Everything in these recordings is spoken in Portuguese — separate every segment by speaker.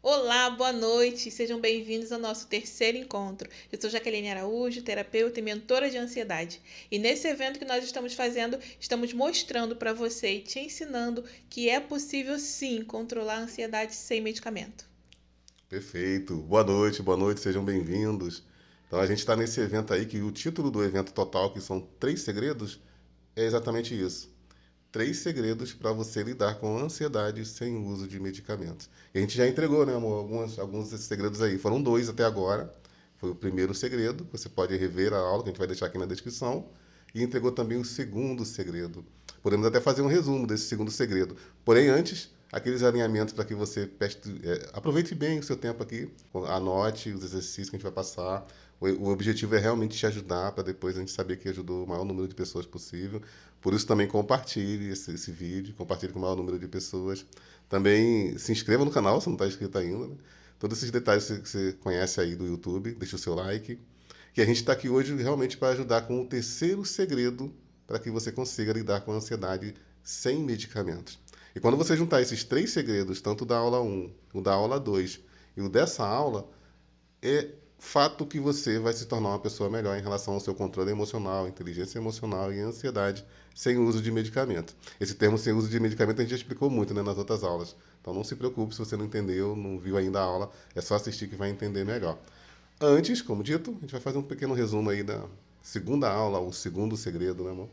Speaker 1: Olá, boa noite, sejam bem-vindos ao nosso terceiro encontro. Eu sou Jaqueline Araújo, terapeuta e mentora de ansiedade. E nesse evento que nós estamos fazendo, estamos mostrando para você e te ensinando que é possível sim controlar a ansiedade sem medicamento.
Speaker 2: Perfeito. Boa noite, sejam bem-vindos. Então a gente está nesse evento aí que o título do evento total, que são três segredos, é exatamente isso. Três segredos para você lidar com a ansiedade sem o uso de medicamentos. E a gente já entregou, né, amor, alguns desses segredos aí. Foram dois até agora. Foi o primeiro segredo, você pode rever a aula, que a gente vai deixar aqui na descrição. E entregou também o segundo segredo. Podemos até fazer um resumo desse segundo segredo. Porém, antes, aqueles alinhamentos para que você aproveite bem o seu tempo aqui, anote os exercícios que a gente vai passar. O objetivo é realmente te ajudar para depois a gente saber que ajudou o maior número de pessoas possível. Por isso também compartilhe esse vídeo, compartilhe com o maior número de pessoas. Também se inscreva no canal se não está inscrito ainda. Né? Todos esses detalhes que você conhece aí do YouTube, deixe o seu like. E a gente está aqui hoje realmente para ajudar com o terceiro segredo para que você consiga lidar com a ansiedade sem medicamentos. E quando você juntar esses três segredos, tanto da aula um, o da aula 2 e o dessa aula, é fato que você vai se tornar uma pessoa melhor em relação ao seu controle emocional, inteligência emocional e ansiedade sem uso de medicamento. Esse termo sem uso de medicamento a gente já explicou muito, né, nas outras aulas. Então não se preocupe se você não entendeu, não viu ainda a aula, é só assistir que vai entender melhor. Antes, como dito, a gente vai fazer um pequeno resumo aí da segunda aula, o segundo segredo, né, amor?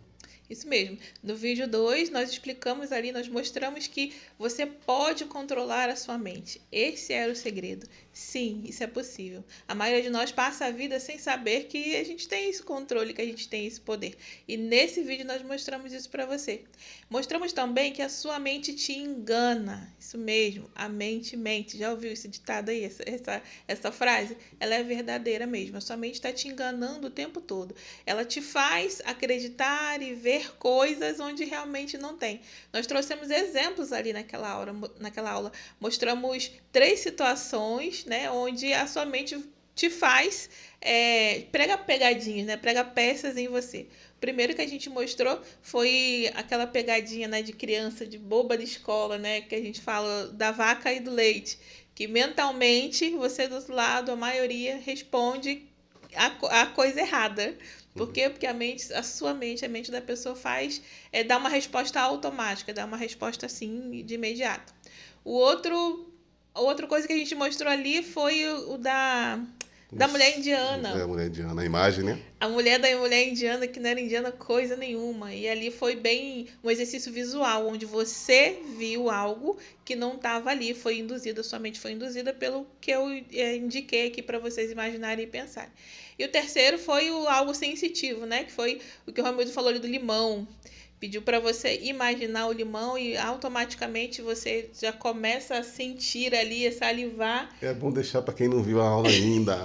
Speaker 1: Isso mesmo. No vídeo 2, nós explicamos ali, nós mostramos que você pode controlar a sua mente. Esse era o segredo. Sim, isso é possível. A maioria de nós passa a vida sem saber que a gente tem esse controle, que a gente tem esse poder. E nesse vídeo nós mostramos isso para você. Mostramos também que a sua mente te engana. Isso mesmo, a mente mente. Já ouviu esse ditado aí, essa frase? Ela é verdadeira mesmo. A sua mente está te enganando o tempo todo. Ela te faz acreditar e ver coisas onde realmente não tem. Nós trouxemos exemplos ali naquela aula. Mostramos três situações, né, onde a sua mente te faz prega pegadinhas, né? Prega peças em você. O primeiro que a gente mostrou foi aquela pegadinha, né, de criança, de boba de escola, né, que a gente fala da vaca e do leite, que mentalmente você do outro lado, a maioria responde a coisa errada. Por
Speaker 2: Uhum.
Speaker 1: quê? Porque a sua mente, a mente da pessoa faz, dá uma resposta automática, dá uma resposta assim de imediato. O outro, a outra coisa que a gente mostrou ali foi o da mulher
Speaker 2: Os,
Speaker 1: indiana.
Speaker 2: a mulher indiana, a imagem, né?
Speaker 1: A mulher da mulher indiana que não era indiana coisa nenhuma. E ali foi bem um exercício visual, onde você viu algo que não estava ali, foi induzida, sua mente foi induzida pelo que eu indiquei aqui para vocês imaginarem e pensarem. E o terceiro foi o algo sensitivo, né? Que foi o que o Romildo falou ali do limão. Pediu para você imaginar o limão e automaticamente você já começa a sentir ali, a salivar.
Speaker 2: É bom deixar para quem não viu a aula ainda.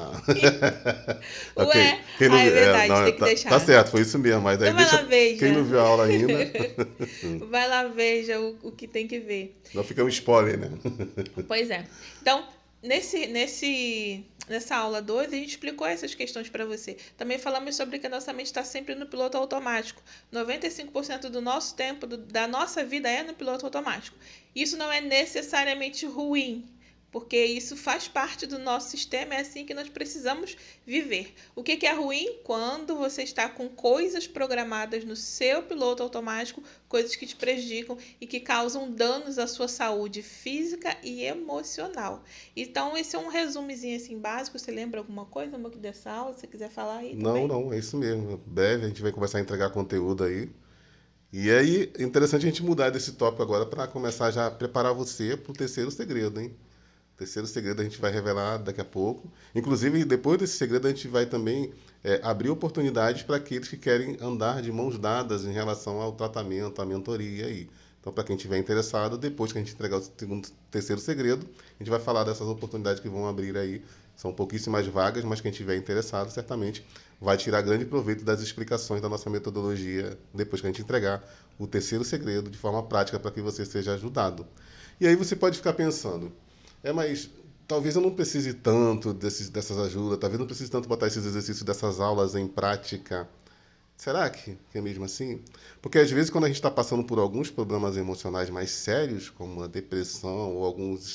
Speaker 2: Ok.
Speaker 1: Ué,
Speaker 2: Quem não
Speaker 1: ah, é
Speaker 2: viu,
Speaker 1: verdade,
Speaker 2: não,
Speaker 1: tem que
Speaker 2: tá
Speaker 1: deixar.
Speaker 2: certo, foi isso mesmo, mas aí
Speaker 1: Então vai
Speaker 2: deixa
Speaker 1: lá,
Speaker 2: quem não
Speaker 1: veja.
Speaker 2: viu a aula ainda.
Speaker 1: Vai lá, veja o que tem que ver.
Speaker 2: Não fica um spoiler, né?
Speaker 1: Pois é. Então, nessa aula 2 a gente explicou essas questões para você. Também falamos sobre que a nossa mente está sempre no piloto automático. 95% do nosso tempo, da nossa vida, é no piloto automático. Isso não é necessariamente ruim, porque isso faz parte do nosso sistema, é assim que nós precisamos viver. O que é ruim? Quando você está com coisas programadas no seu piloto automático, coisas que te prejudicam e que causam danos à sua saúde física e emocional. Então, esse é um resumozinho assim básico. Você lembra alguma coisa, amor, dessa aula? Se você quiser falar aí
Speaker 2: Não,
Speaker 1: também.
Speaker 2: não, é isso mesmo. Breve a gente vai começar a entregar conteúdo aí. E aí, é interessante a gente mudar desse tópico agora para começar já a preparar você para o terceiro segredo, hein? O terceiro segredo a gente vai revelar daqui a pouco. Inclusive, depois desse segredo, a gente vai também abrir oportunidades para aqueles que querem andar de mãos dadas em relação ao tratamento, à mentoria aí. Então, para quem estiver interessado, depois que a gente entregar o terceiro segredo, a gente vai falar dessas oportunidades que vão abrir aí. São pouquíssimas vagas, mas quem estiver interessado, certamente vai tirar grande proveito das explicações da nossa metodologia depois que a gente entregar o terceiro segredo de forma prática para que você seja ajudado. E aí você pode ficar pensando, mas talvez eu não precise tanto dessas ajudas, talvez eu não precise tanto botar esses exercícios dessas aulas em prática. Será que é mesmo assim? Porque às vezes quando a gente está passando por alguns problemas emocionais mais sérios, como a depressão ou alguns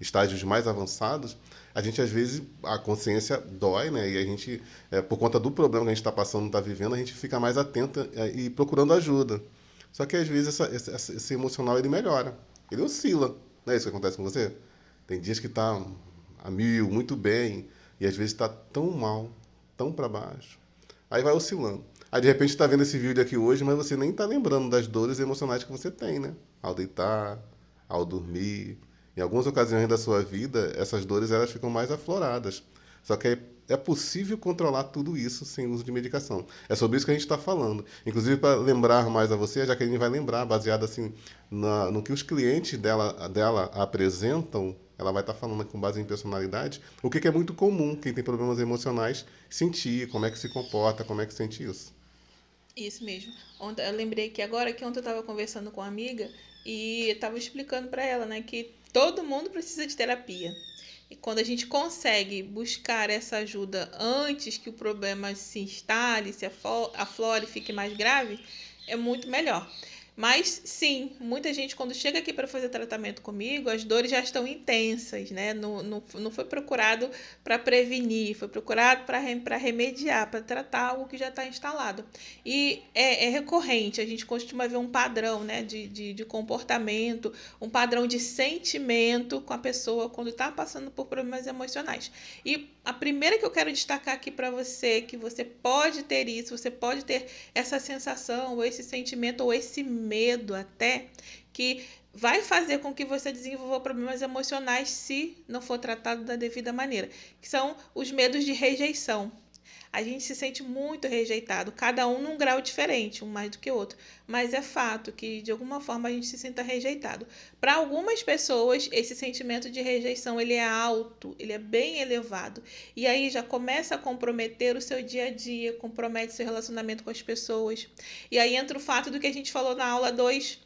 Speaker 2: estágios mais avançados, a gente às vezes a consciência dói, né? E a gente, por conta do problema que a gente está passando, está vivendo, a gente fica mais atento e procurando ajuda. Só que às vezes esse emocional ele melhora, ele oscila. Não é isso que acontece com você? Tem dias que está a mil, muito bem, e às vezes está tão mal, tão para baixo. Aí vai oscilando. Aí de repente está vendo esse vídeo aqui hoje, mas você nem está lembrando das dores emocionais que você tem, né? Ao deitar, ao dormir. Em algumas ocasiões da sua vida, essas dores elas ficam mais afloradas. Só que é possível controlar tudo isso sem uso de medicação. É sobre isso que a gente está falando. Inclusive, para lembrar mais a você, a Jaqueline vai lembrar, baseado assim, no que os clientes dela apresentam, ela vai estar falando com base em personalidade, o que é muito comum, quem tem problemas emocionais, sentir, como é que se comporta, como é que sente isso.
Speaker 1: Isso mesmo. Ontem, eu lembrei que agora que ontem eu estava conversando com uma amiga e estava explicando para ela, né, que todo mundo precisa de terapia. E quando a gente consegue buscar essa ajuda antes que o problema se instale, se aflore, fique mais grave, é muito melhor. Mas sim, muita gente quando chega aqui para fazer tratamento comigo, as dores já estão intensas, né? Não foi procurado para prevenir, foi procurado para remediar, para tratar algo que já está instalado. E é recorrente, a gente costuma ver um padrão, né, de comportamento, um padrão de sentimento com a pessoa quando está passando por problemas emocionais. E a primeira que eu quero destacar aqui para você, que você pode ter isso, você pode ter essa sensação, ou esse sentimento, ou esse medo até, que vai fazer com que você desenvolva problemas emocionais se não for tratado da devida maneira, que são os medos de rejeição. A gente se sente muito rejeitado, cada um num grau diferente, um mais do que o outro. Mas é fato que, de alguma forma, a gente se sinta rejeitado. Para algumas pessoas, esse sentimento de rejeição ele é alto, ele é bem elevado. E aí já começa a comprometer o seu dia a dia, compromete seu relacionamento com as pessoas. E aí entra o fato do que a gente falou na aula 2.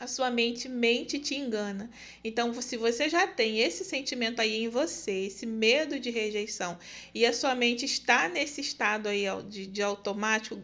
Speaker 1: A sua mente mente e te engana. Então, se você já tem esse sentimento aí em você, esse medo de rejeição, e a sua mente está nesse estado aí de automático,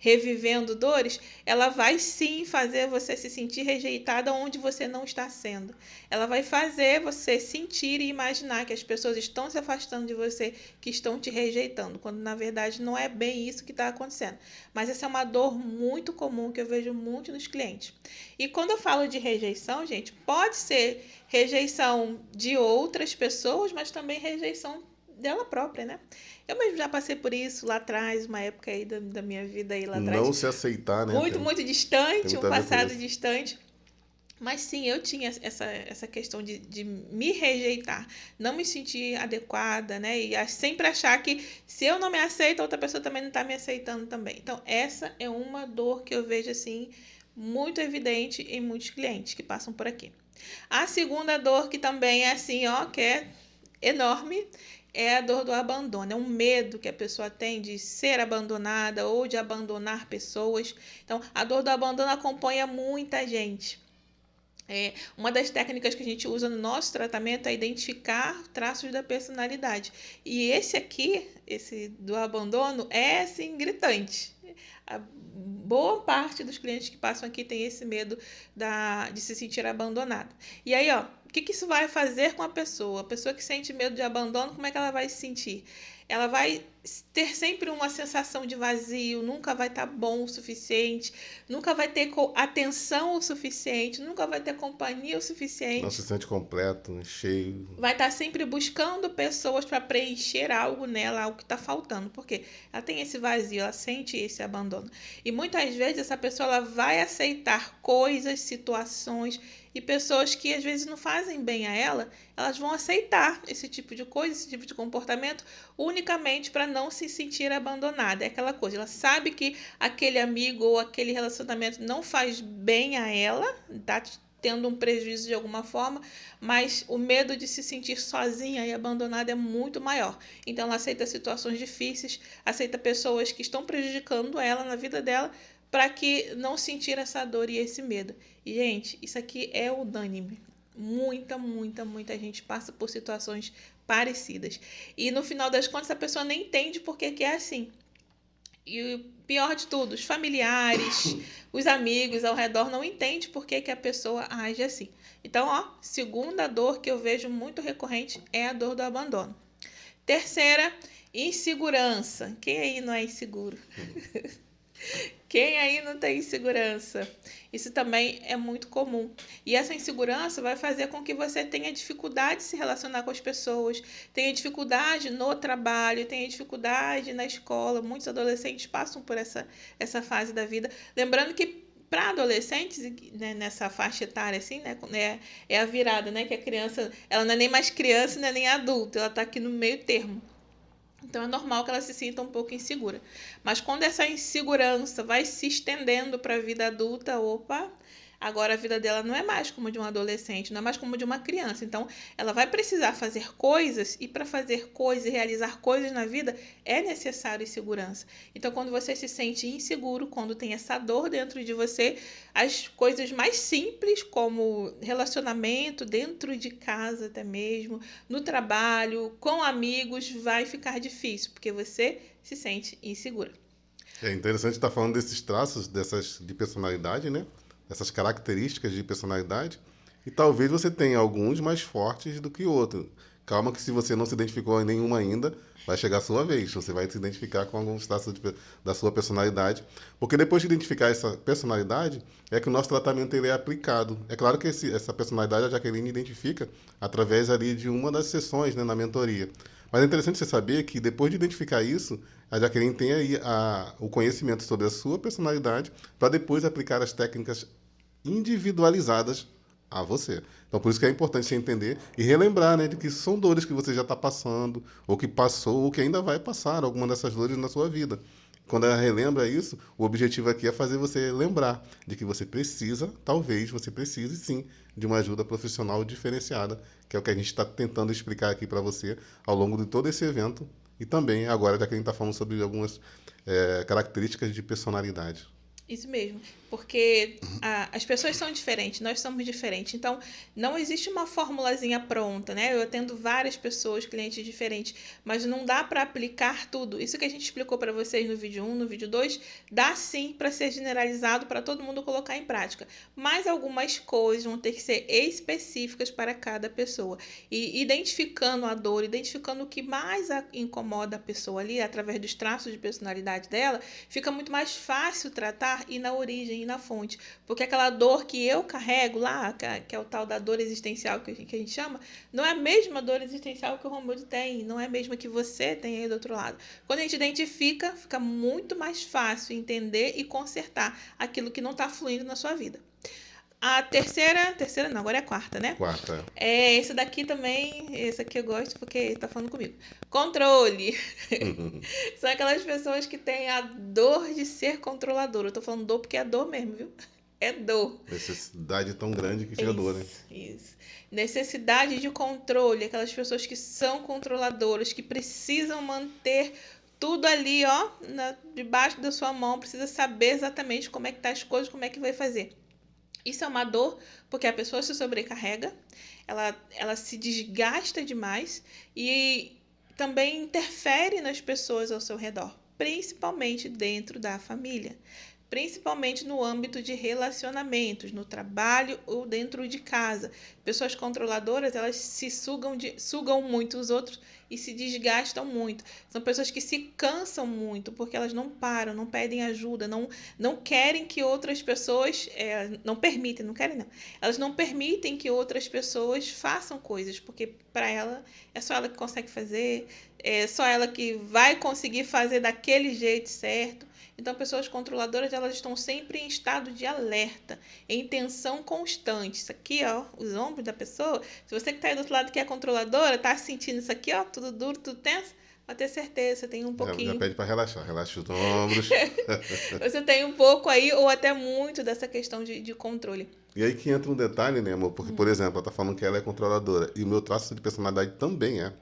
Speaker 1: revivendo dores, ela vai sim fazer você se sentir rejeitada onde você não está sendo. Ela vai fazer você sentir e imaginar que as pessoas estão se afastando de você, que estão te rejeitando, quando na verdade não é bem isso que está acontecendo. Mas essa é uma dor muito comum que eu vejo muito nos clientes. E quando eu falo de rejeição, gente, pode ser rejeição de outras pessoas, mas também rejeição dela própria, né? Eu mesmo já passei por isso lá atrás, uma época aí da minha vida aí lá atrás.
Speaker 2: Não se aceitar, né?
Speaker 1: Muito
Speaker 2: Tem
Speaker 1: distante, um
Speaker 2: muito a ver com
Speaker 1: passado
Speaker 2: isso.
Speaker 1: distante. Mas sim, eu tinha essa questão de me rejeitar, não me sentir adequada, né? E sempre achar que se eu não me aceito, a outra pessoa também não está me aceitando também. Então, essa é uma dor que eu vejo assim muito evidente em muitos clientes que passam por aqui. A segunda dor que também é assim, ó, que é enorme, é a dor do abandono. É um medo que a pessoa tem de ser abandonada ou de abandonar pessoas. Então, a dor do abandono acompanha muita gente. Uma das técnicas que a gente usa no nosso tratamento é identificar traços da personalidade. E esse aqui, esse do abandono, é assim, gritante. A boa parte dos clientes que passam aqui tem esse medo de se sentir abandonado. E aí, ó, o que isso vai fazer com a pessoa? A pessoa que sente medo de abandono, como é que ela vai se sentir? Ela vai ter sempre uma sensação de vazio, nunca vai estar bom o suficiente, nunca vai ter atenção o suficiente, nunca vai ter companhia o
Speaker 2: Não
Speaker 1: suficiente.
Speaker 2: se sente completo, cheio.
Speaker 1: Vai estar sempre buscando pessoas para preencher algo nela, algo que está faltando, porque ela tem esse vazio, ela sente esse abandono. E muitas vezes essa pessoa ela vai aceitar coisas, situações e pessoas que às vezes não fazem bem a ela, elas vão aceitar esse tipo de coisa, esse tipo de comportamento, unicamente para não se sentir abandonada. É aquela coisa, ela sabe que aquele amigo ou aquele relacionamento não faz bem a ela, tá tendo um prejuízo de alguma forma, mas o medo de se sentir sozinha e abandonada é muito maior. Então ela aceita situações difíceis, aceita pessoas que estão prejudicando ela na vida dela para que não sentir essa dor e esse medo. E, gente, isso aqui é unânime. Muita gente passa por situações parecidas. E no final das contas a pessoa nem entende por que é assim. E o pior de tudo, os familiares, os amigos ao redor não entendem por que a pessoa age assim. Então, ó, segunda dor que eu vejo muito recorrente é a dor do abandono. Terceira, insegurança. Quem aí não é inseguro? Quem aí não tem insegurança? Isso também é muito comum. E essa insegurança vai fazer com que você tenha dificuldade de se relacionar com as pessoas, tenha dificuldade no trabalho, tenha dificuldade na escola. Muitos adolescentes passam por essa fase da vida. Lembrando que para adolescentes, né, nessa faixa etária, assim, né, é a virada, né, que a criança, ela não é nem mais criança, não é nem adulta, ela está aqui no meio termo. Então é normal que ela se sinta um pouco insegura. Mas quando essa insegurança vai se estendendo para a vida adulta, opa, agora a vida dela não é mais como de um adolescente, não é mais como de uma criança. Então ela vai precisar fazer coisas e para fazer coisas e realizar coisas na vida é necessário segurança. Então quando você se sente inseguro, quando tem essa dor dentro de você, as coisas mais simples como relacionamento dentro de casa até mesmo, no trabalho, com amigos, vai ficar difícil, porque você se sente insegura.
Speaker 2: É interessante estar falando desses traços dessas de personalidade, né? Essas características de personalidade. E talvez você tenha alguns mais fortes do que outros. Calma que se você não se identificou em nenhuma ainda, vai chegar a sua vez. Você vai se identificar com alguns traços da sua personalidade. Porque depois de identificar essa personalidade, é que o nosso tratamento ele é aplicado. É claro que essa personalidade a Jaqueline identifica através ali de uma das sessões, né, na mentoria. Mas é interessante você saber que depois de identificar isso, a Jaqueline tem aí o conhecimento sobre a sua personalidade para depois aplicar as técnicas individualizadas a você. Então, por isso que é importante você entender e relembrar, né, de que são dores que você já está passando, ou que passou, ou que ainda vai passar alguma dessas dores na sua vida. Quando ela relembra isso, o objetivo aqui é fazer você lembrar de que você precisa, talvez você precise sim, de uma ajuda profissional diferenciada, que é o que a gente está tentando explicar aqui para você ao longo de todo esse evento. E também, agora, já que a gente está falando sobre algumas características de personalidade.
Speaker 1: Isso mesmo, porque as pessoas são diferentes, nós somos diferentes. Então, não existe uma formulazinha pronta, né? Eu atendo várias pessoas, clientes diferentes, mas não dá para aplicar tudo. Isso que a gente explicou para vocês no vídeo 1, no vídeo 2, dá sim para ser generalizado para todo mundo colocar em prática. Mas algumas coisas vão ter que ser específicas para cada pessoa. E identificando a dor, identificando o que mais incomoda a pessoa ali, através dos traços de personalidade dela, fica muito mais fácil tratar e na origem e na fonte. Porque aquela dor que eu carrego lá, que é o tal da dor existencial que a gente chama, não é a mesma dor existencial que o Romildo tem, não é a mesma que você tem aí do outro lado. Quando a gente identifica, fica muito mais fácil entender e consertar aquilo que não está fluindo na sua vida. A terceira não, agora é a quarta, né?
Speaker 2: Quarta.
Speaker 1: Esse daqui também, esse aqui eu gosto porque tá falando comigo. Controle. São aquelas pessoas que têm a dor de ser controladora. Eu tô falando dor porque é dor mesmo, viu? É dor.
Speaker 2: Necessidade tão grande que chega dor, né?
Speaker 1: Isso. Necessidade de controle. Aquelas pessoas que são controladoras, que precisam manter tudo ali, ó, debaixo da sua mão. Precisa saber exatamente como é que tá as coisas, como é que vai fazer. Isso é uma dor porque a pessoa se sobrecarrega, ela se desgasta demais e também interfere nas pessoas ao seu redor, principalmente dentro da família, principalmente no âmbito de relacionamentos, no trabalho ou dentro de casa. Pessoas controladoras, elas sugam muito os outros e se desgastam muito. São pessoas que se cansam muito porque elas não param, não pedem ajuda, não querem que outras pessoas, não permitem, não querem não. Elas não permitem que outras pessoas façam coisas, porque para ela é só ela que consegue fazer, é só ela que vai conseguir fazer daquele jeito certo. Então, pessoas controladoras, elas estão sempre em estado de alerta, em tensão constante. Isso aqui, ó, os ombros da pessoa. Se você que está aí do outro lado que é controladora, tá sentindo isso aqui, ó, tudo duro, tudo tenso, pode ter certeza, você tem um pouquinho.
Speaker 2: Já pede para relaxar, relaxa os ombros.
Speaker 1: Você tem um pouco aí, ou até muito dessa questão de controle.
Speaker 2: E aí que entra um detalhe, né, amor? Porque, por exemplo, ela tá falando que ela é controladora. E o meu traço de personalidade também é.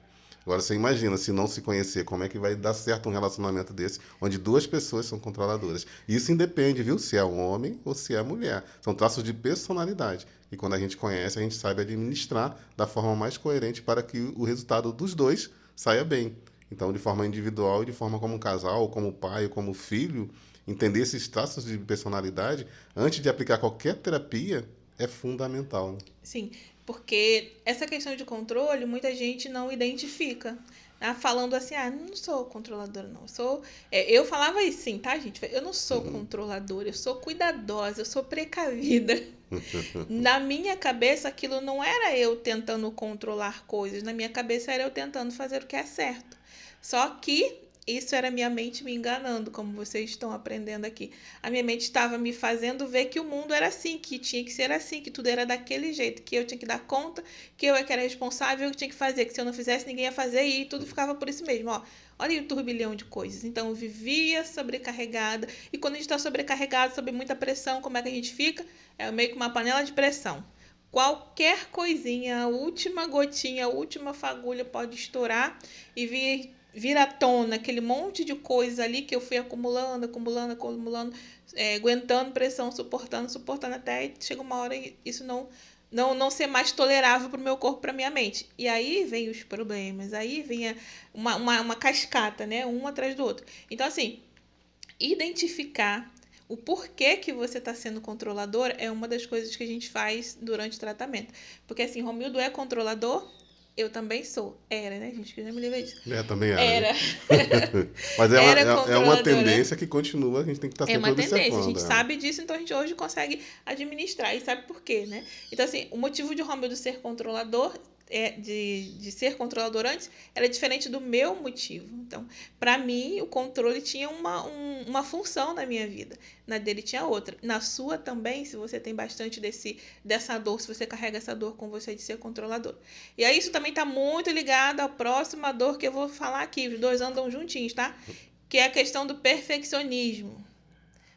Speaker 2: Agora, você imagina, se não se conhecer, como é que vai dar certo um relacionamento desse, onde duas pessoas são controladoras. Isso independe, viu? Se é um homem ou se é mulher. São traços de personalidade. E quando a gente conhece, a gente sabe administrar da forma mais coerente para que o resultado dos dois saia bem. Então, de forma individual e de forma como casal, como pai, como filho, entender esses traços de personalidade antes de aplicar qualquer terapia é fundamental, né?
Speaker 1: Sim, porque essa questão de controle, muita gente não identifica. Falando assim, não sou controladora, não. Eu falava isso sim, tá, gente? Eu não sou controladora, eu sou cuidadosa, eu sou precavida. Na minha cabeça, aquilo não era eu tentando controlar coisas. Na minha cabeça, era eu tentando fazer o que é certo. Só que isso era minha mente me enganando, como vocês estão aprendendo aqui. A minha mente estava me fazendo ver que o mundo era assim, que tinha que ser assim, que tudo era daquele jeito, que eu tinha que dar conta, que eu é que era responsável, que tinha que fazer, que se eu não fizesse, ninguém ia fazer, e tudo ficava por isso mesmo. Ó, olha o turbilhão de coisas. Então, eu vivia sobrecarregada. E quando a gente está sobrecarregado, sob muita pressão, como é que a gente fica? É meio que uma panela de pressão. Qualquer coisinha, a última gotinha, a última fagulha pode estourar e vir à tona aquele monte de coisa ali que eu fui acumulando, aguentando pressão, suportando, até chega uma hora e isso não ser mais tolerável para o meu corpo, para minha mente. E aí vem os problemas, aí vem uma cascata, né? Um atrás do outro. Então, assim, identificar o porquê que você está sendo controlador é uma das coisas que a gente faz durante o tratamento. Porque assim, Romildo é controlador, eu também sou. Era, né, gente? Que eu já me lembro disso.
Speaker 2: Também era, né?
Speaker 1: Era.
Speaker 2: Mas
Speaker 1: Era
Speaker 2: é uma
Speaker 1: controladora.
Speaker 2: tendência que continua, a gente tem que estar
Speaker 1: É
Speaker 2: sempre
Speaker 1: uma tendência, a
Speaker 2: observando.
Speaker 1: gente sabe disso, então a gente hoje consegue administrar e sabe por quê, né? Então, assim, o motivo de Romildo ser controlador, de ser controlador antes, era diferente do meu motivo. Então, para mim, o controle tinha uma função na minha vida, na dele tinha outra. Na sua também, se você tem bastante dessa dor, se você carrega essa dor com você de ser controlador. E aí, isso também está muito ligado à próxima dor que eu vou falar aqui, os dois andam juntinhos, tá? Que é a questão do perfeccionismo.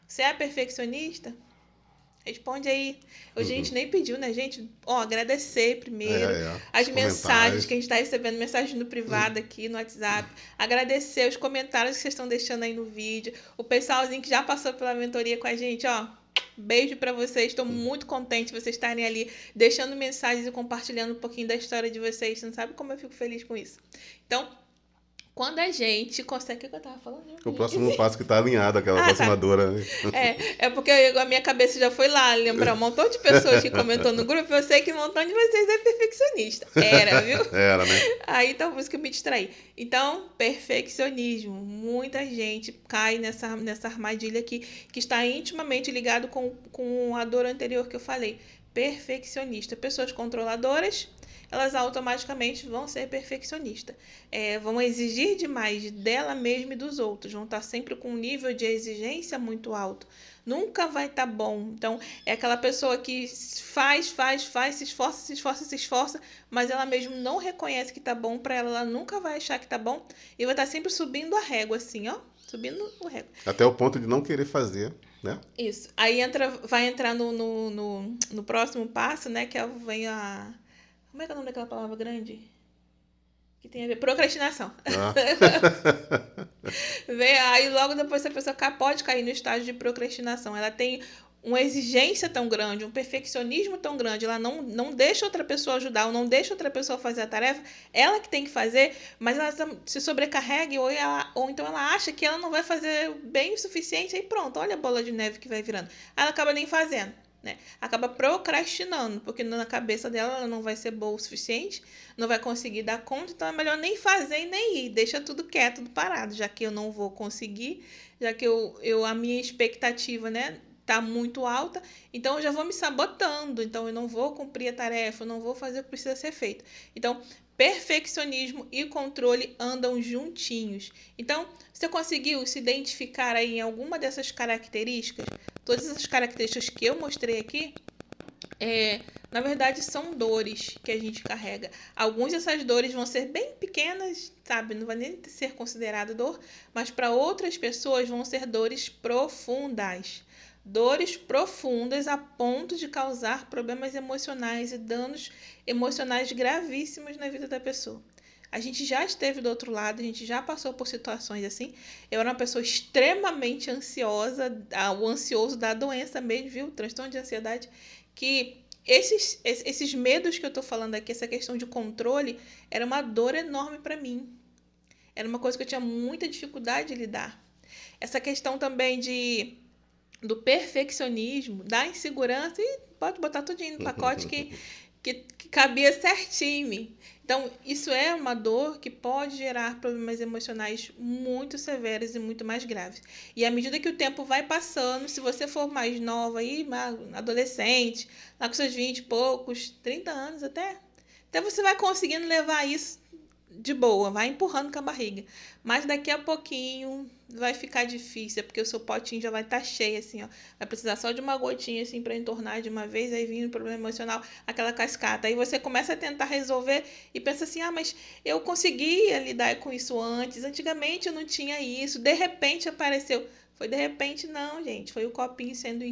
Speaker 1: Você é perfeccionista? Responde aí. Hoje a gente nem pediu, né, gente? Ó, agradecer primeiro
Speaker 2: Os
Speaker 1: as mensagens
Speaker 2: comentários.
Speaker 1: que a gente está recebendo, mensagens no privado aqui, no WhatsApp. Agradecer os comentários que vocês estão deixando aí no vídeo. O pessoalzinho que já passou pela mentoria com a gente, ó. Beijo para vocês. Estou muito contente de vocês estarem ali deixando mensagens e compartilhando um pouquinho da história de vocês. Você não sabe como eu fico feliz com isso. Então, quando a gente consegue... O que eu tava falando?
Speaker 2: O próximo passo que está alinhado, aquela próxima
Speaker 1: tá.
Speaker 2: dor, né?
Speaker 1: É porque a minha cabeça já foi lá lembrar um montão de pessoas que comentou no grupo. Eu sei que um montão de vocês é perfeccionista. Era, viu?
Speaker 2: Era, né?
Speaker 1: Aí então por isso que eu me distraí. Então, perfeccionismo. Muita gente cai nessa armadilha aqui, que está intimamente ligado com a dor anterior que eu falei. Perfeccionista. Pessoas controladoras, elas automaticamente vão ser perfeccionistas. Vão exigir demais dela mesma e dos outros. Vão estar sempre com um nível de exigência muito alto. Nunca vai estar bom. Então, é aquela pessoa que faz, se esforça, mas ela mesmo não reconhece que está bom para ela. Ela nunca vai achar que está bom e vai estar sempre subindo a régua, assim, ó. Subindo o régua.
Speaker 2: Até o ponto de não querer fazer, né?
Speaker 1: Isso. Aí vai entrar no próximo passo, né? Que vem a... Como é que é o nome daquela palavra grande? Que tem a ver? Procrastinação. Aí logo depois essa pessoa pode cair no estágio de procrastinação. Ela tem uma exigência tão grande, um perfeccionismo tão grande, ela não deixa outra pessoa ajudar, ou não deixa outra pessoa fazer a tarefa, ela que tem que fazer, mas ela se sobrecarrega ou então ela acha que ela não vai fazer bem o suficiente, aí pronto, olha a bola de neve que vai virando. Aí ela acaba nem fazendo. Né? Acaba procrastinando, porque na cabeça dela ela não vai ser boa o suficiente, não vai conseguir dar conta, então é melhor nem fazer e nem ir, deixa tudo quieto, tudo parado, já que eu não vou conseguir, já que a minha expectativa, né, tá muito alta, então eu já vou me sabotando, então eu não vou cumprir a tarefa, eu não vou fazer o que precisa ser feito. Então, perfeccionismo e controle andam juntinhos. Então, você conseguiu se identificar aí em alguma dessas características? Todas essas características que eu mostrei aqui, na verdade, são dores que a gente carrega. Algumas dessas dores vão ser bem pequenas, sabe? Não vai nem ser considerada dor, mas para outras pessoas vão ser dores profundas. Dores profundas a ponto de causar problemas emocionais e danos emocionais gravíssimos na vida da pessoa. A gente já esteve do outro lado, a gente já passou por situações assim. Eu era uma pessoa extremamente ansiosa, o ansioso da doença mesmo, viu? Transtorno de ansiedade, que esses medos que eu tô falando aqui, essa questão de controle, era uma dor enorme para mim. era uma coisa que eu tinha muita dificuldade de lidar. Essa questão também do perfeccionismo, da insegurança, e pode botar tudinho no pacote que cabia certinho em mim. Então, isso é uma dor que pode gerar problemas emocionais muito severos e muito mais graves. E à medida que o tempo vai passando, se você for mais nova, aí, adolescente, lá com seus 20 e poucos, 30 anos até você vai conseguindo levar isso de boa, vai empurrando com a barriga. Mas daqui a pouquinho vai ficar difícil, porque o seu potinho já vai estar cheio, assim, ó. Vai precisar só de uma gotinha, assim, para entornar de uma vez, aí vem o problema emocional, aquela cascata. Aí você começa a tentar resolver e pensa assim, mas eu conseguia lidar com isso antes, antigamente eu não tinha isso, de repente apareceu. Foi de repente, não, gente. Foi o copinho sendo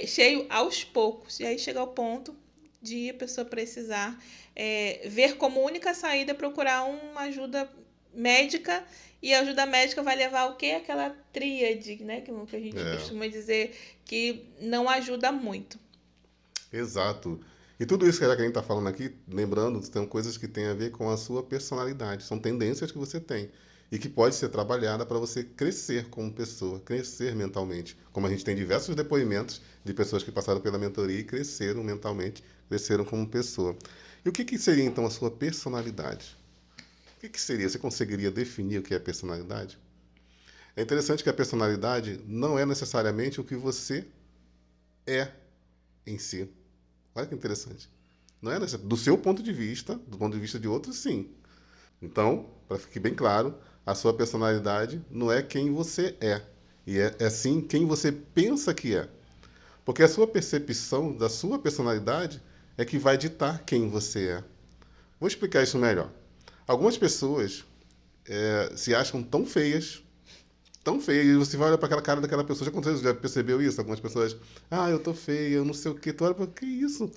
Speaker 1: cheio aos poucos. E aí chega ao ponto de a pessoa precisar ver como única saída procurar uma ajuda médica, e a ajuda médica vai levar o quê? Aquela tríade, né? Que a gente costuma dizer que não ajuda muito.
Speaker 2: Exato. E tudo isso que a Jacqueline está falando aqui, lembrando, são coisas que têm a ver com a sua personalidade, são tendências que você tem e que pode ser trabalhada para você crescer como pessoa, crescer mentalmente. Como a gente tem diversos depoimentos de pessoas que passaram pela mentoria e cresceram mentalmente, cresceram como pessoa. E o que seria, então, a sua personalidade? O que seria? Você conseguiria definir o que é personalidade? É interessante que a personalidade não é necessariamente o que você é em si. Olha que interessante. Não é do seu ponto de vista, do ponto de vista de outros, sim. Então, para ficar bem claro, a sua personalidade não é quem você é. E é sim quem você pensa que é. Porque a sua percepção da sua personalidade é que vai ditar quem você é. Vou explicar isso melhor. Algumas pessoas se acham tão feia, e você vai olhar para aquela cara daquela pessoa, já percebeu isso? Algumas pessoas, eu tô feia, eu não sei o quê, tu olha para que isso?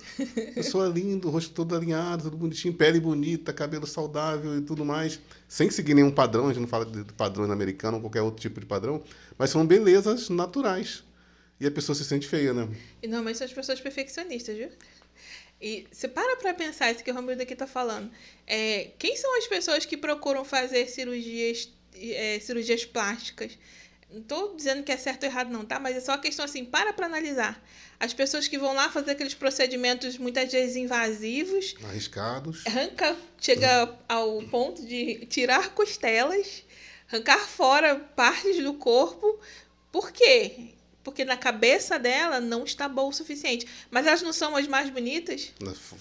Speaker 2: Pessoa linda, rosto todo alinhado, tudo bonitinho, pele bonita, cabelo saudável e tudo mais, sem seguir nenhum padrão, a gente não fala de padrão americano ou qualquer outro tipo de padrão, mas são belezas naturais. E a pessoa se sente feia, né?
Speaker 1: E normalmente são as pessoas perfeccionistas, viu? E você para pensar isso que o Romildo aqui tá falando. Quem são as pessoas que procuram fazer cirurgias plásticas? Não tô dizendo que é certo ou errado não, tá? Mas é só uma questão assim, para analisar. As pessoas que vão lá fazer aqueles procedimentos muitas vezes invasivos,
Speaker 2: arriscados,
Speaker 1: chega ao ponto de tirar costelas, arrancar fora partes do corpo. Por quê? Porque na cabeça dela não está bom o suficiente. Mas elas não são as mais bonitas?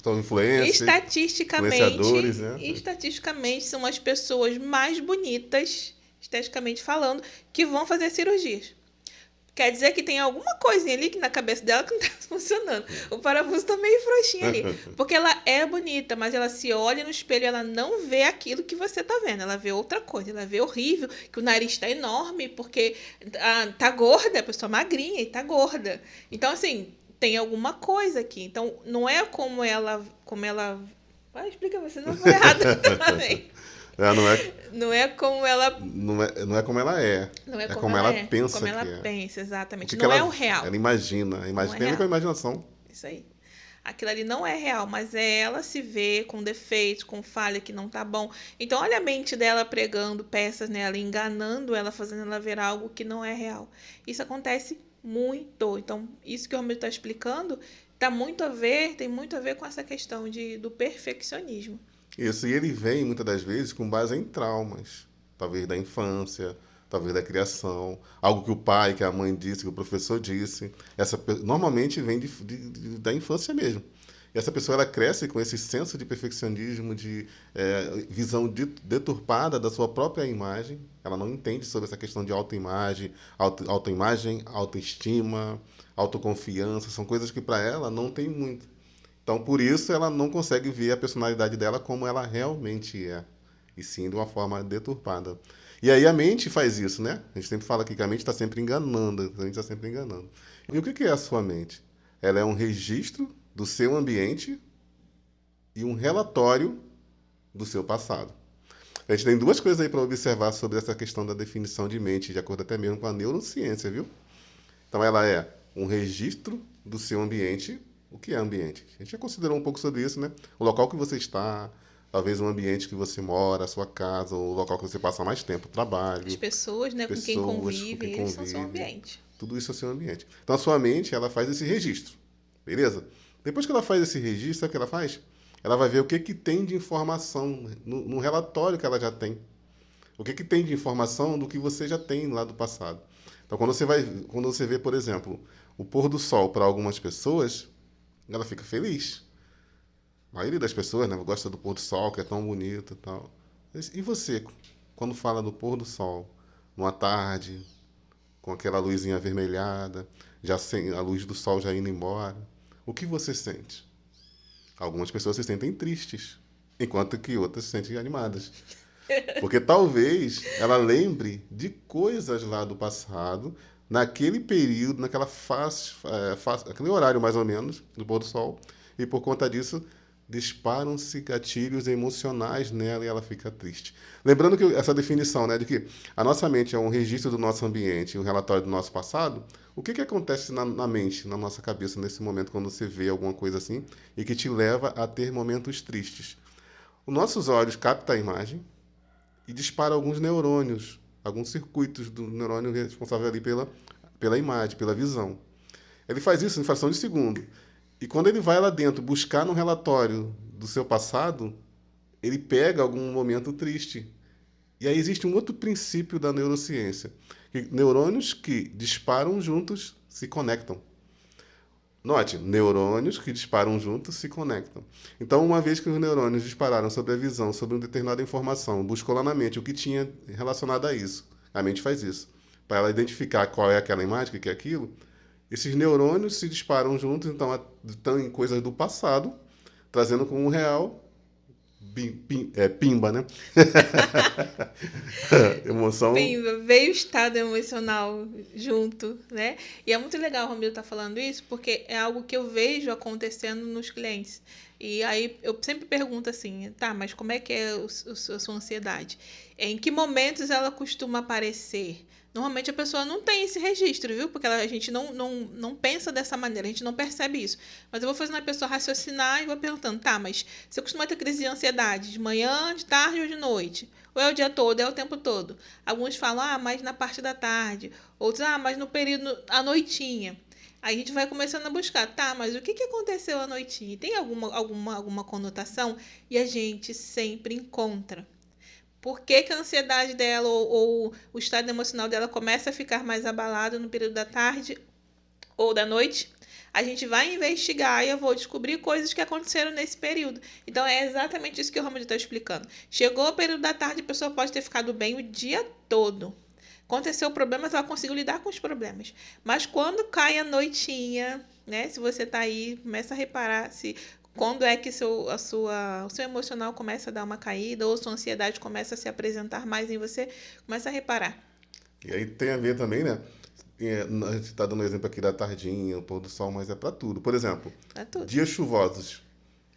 Speaker 2: São influencers, influenciadores, né?
Speaker 1: Estatisticamente, são as pessoas mais bonitas, esteticamente falando, que vão fazer cirurgias. Quer dizer que tem alguma coisinha ali que na cabeça dela que não está funcionando. O parafuso está meio frouxinho ali. Porque ela é bonita, mas ela se olha no espelho e ela não vê aquilo que você está vendo. Ela vê outra coisa. Ela vê horrível, que o nariz está enorme, porque tá gorda, a pessoa magrinha e tá gorda. Então, assim, tem alguma coisa aqui. Então, não é como ela... explica você, não foi errado também. Não é como ela...
Speaker 2: Não é como ela é.
Speaker 1: Não é
Speaker 2: como ela pensa
Speaker 1: como ela
Speaker 2: que é.
Speaker 1: pensa, exatamente.
Speaker 2: Não
Speaker 1: é o real.
Speaker 2: Ela imagina. Tem com a imaginação.
Speaker 1: Isso aí. Aquilo ali não é real, mas é ela se vê com defeitos, com falha que não tá bom. Então, olha a mente dela pregando peças nela, enganando ela, fazendo ela ver algo que não é real. Isso acontece muito. Então, isso que o Romero está explicando tem muito a ver com essa questão do perfeccionismo.
Speaker 2: Isso, e ele vem, muitas das vezes, com base em traumas. Talvez da infância, talvez da criação. Algo que o pai, que a mãe disse, que o professor disse. Normalmente vem da infância mesmo. E essa pessoa ela cresce com esse senso de perfeccionismo, de visão deturpada da sua própria imagem. Ela não entende sobre essa questão de autoimagem, autoestima, autoconfiança. São coisas que para ela não tem muito. Então, por isso, ela não consegue ver a personalidade dela como ela realmente é, e sim de uma forma deturpada. E aí a mente faz isso, né? A gente sempre fala aqui que a mente está sempre enganando, E o que é a sua mente? Ela é um registro do seu ambiente e um relatório do seu passado. A gente tem duas coisas aí para observar sobre essa questão da definição de mente, de acordo até mesmo com a neurociência, viu? Então, ela é um registro do seu ambiente. O que é ambiente? A gente já considerou um pouco sobre isso, né? O local que você está, talvez o ambiente que você mora, a sua casa, o local que você passa mais tempo, o
Speaker 1: As
Speaker 2: trabalho,
Speaker 1: pessoas, né, com quem
Speaker 2: pessoas com
Speaker 1: convive,
Speaker 2: quem
Speaker 1: eles são seu
Speaker 2: convive,
Speaker 1: ambiente.
Speaker 2: tudo isso é seu ambiente. Então a sua mente, ela faz esse registro, beleza? Depois que ela faz esse registro, sabe o que ela faz? Ela vai ver o que, que tem de informação no relatório que ela já tem. O que, que tem de informação do que você já tem lá do passado. Então, quando você vê, por exemplo, o pôr do sol para algumas pessoas, ela fica feliz. A maioria das pessoas, né, gosta do pôr do sol, que é tão bonito e tal. E você, quando fala do pôr do sol, numa tarde, com aquela luzinha avermelhada, já sem a luz do sol já indo embora, o que você sente? Algumas pessoas se sentem tristes, enquanto que outras se sentem animadas. Porque talvez ela lembre de coisas lá do passado, naquele período, naquela aquele horário mais ou menos, do pôr do sol, e por conta disso disparam-se gatilhos emocionais nela e ela fica triste. Lembrando que essa definição, né, de que a nossa mente é um registro do nosso ambiente, um relatório do nosso passado, o que, que acontece na mente, na nossa cabeça, nesse momento, quando você vê alguma coisa assim, e que te leva a ter momentos tristes? Os nossos olhos captam a imagem, e dispara alguns neurônios, alguns circuitos do neurônio responsável ali pela imagem, pela visão. Ele faz isso em fração de segundo. E quando ele vai lá dentro buscar no relatório do seu passado, ele pega algum momento triste. E aí existe um outro princípio da neurociência, que neurônios que disparam juntos se conectam. Note, neurônios que disparam juntos se conectam. Então, uma vez que os neurônios dispararam sobre a visão, sobre uma determinada informação, buscou lá na mente o que tinha relacionado a isso. A mente faz isso. Para ela identificar qual é aquela imagem, o que é aquilo, esses neurônios se disparam juntos, então estão em coisas do passado, trazendo como real pimba, né? Emoção.
Speaker 1: Bem, veio o estado emocional junto, né? E é muito legal o Romildo estar falando isso, porque é algo que eu vejo acontecendo nos clientes. E aí eu sempre pergunto assim, tá, mas como é que é a sua ansiedade? Em que momentos ela costuma aparecer? Normalmente a pessoa não tem esse registro, viu? Porque a gente não pensa dessa maneira, a gente não percebe isso. Mas eu vou fazendo a pessoa raciocinar e vou perguntando, tá, mas você costuma ter crise de ansiedade de manhã, de tarde ou de noite? Ou é o dia todo, é o tempo todo? Alguns falam, ah, mas na parte da tarde. Outros, ah, mas no período, à noitinha. Aí a gente vai começando a buscar, tá, mas o que aconteceu à noitinha? Tem alguma conotação? E a gente sempre encontra. Por que, que a ansiedade dela ou o estado emocional dela começa a ficar mais abalado no período da tarde ou da noite? A gente vai investigar e eu vou descobrir coisas que aconteceram nesse período. Então é exatamente isso que o Romulo está explicando. Chegou o período da tarde, a pessoa pode ter ficado bem o dia todo. Aconteceu problemas, ela conseguiu lidar com os problemas. Mas quando cai a noitinha, né? Se você tá aí, começa a reparar se quando é que o seu emocional começa a dar uma caída ou sua ansiedade começa a se apresentar mais em você, começa a reparar.
Speaker 2: E aí tem a ver também, né? A gente está dando um exemplo aqui da tardinha, o pôr do sol, mas é para tudo. Por exemplo,
Speaker 1: É tudo.
Speaker 2: dias chuvosos.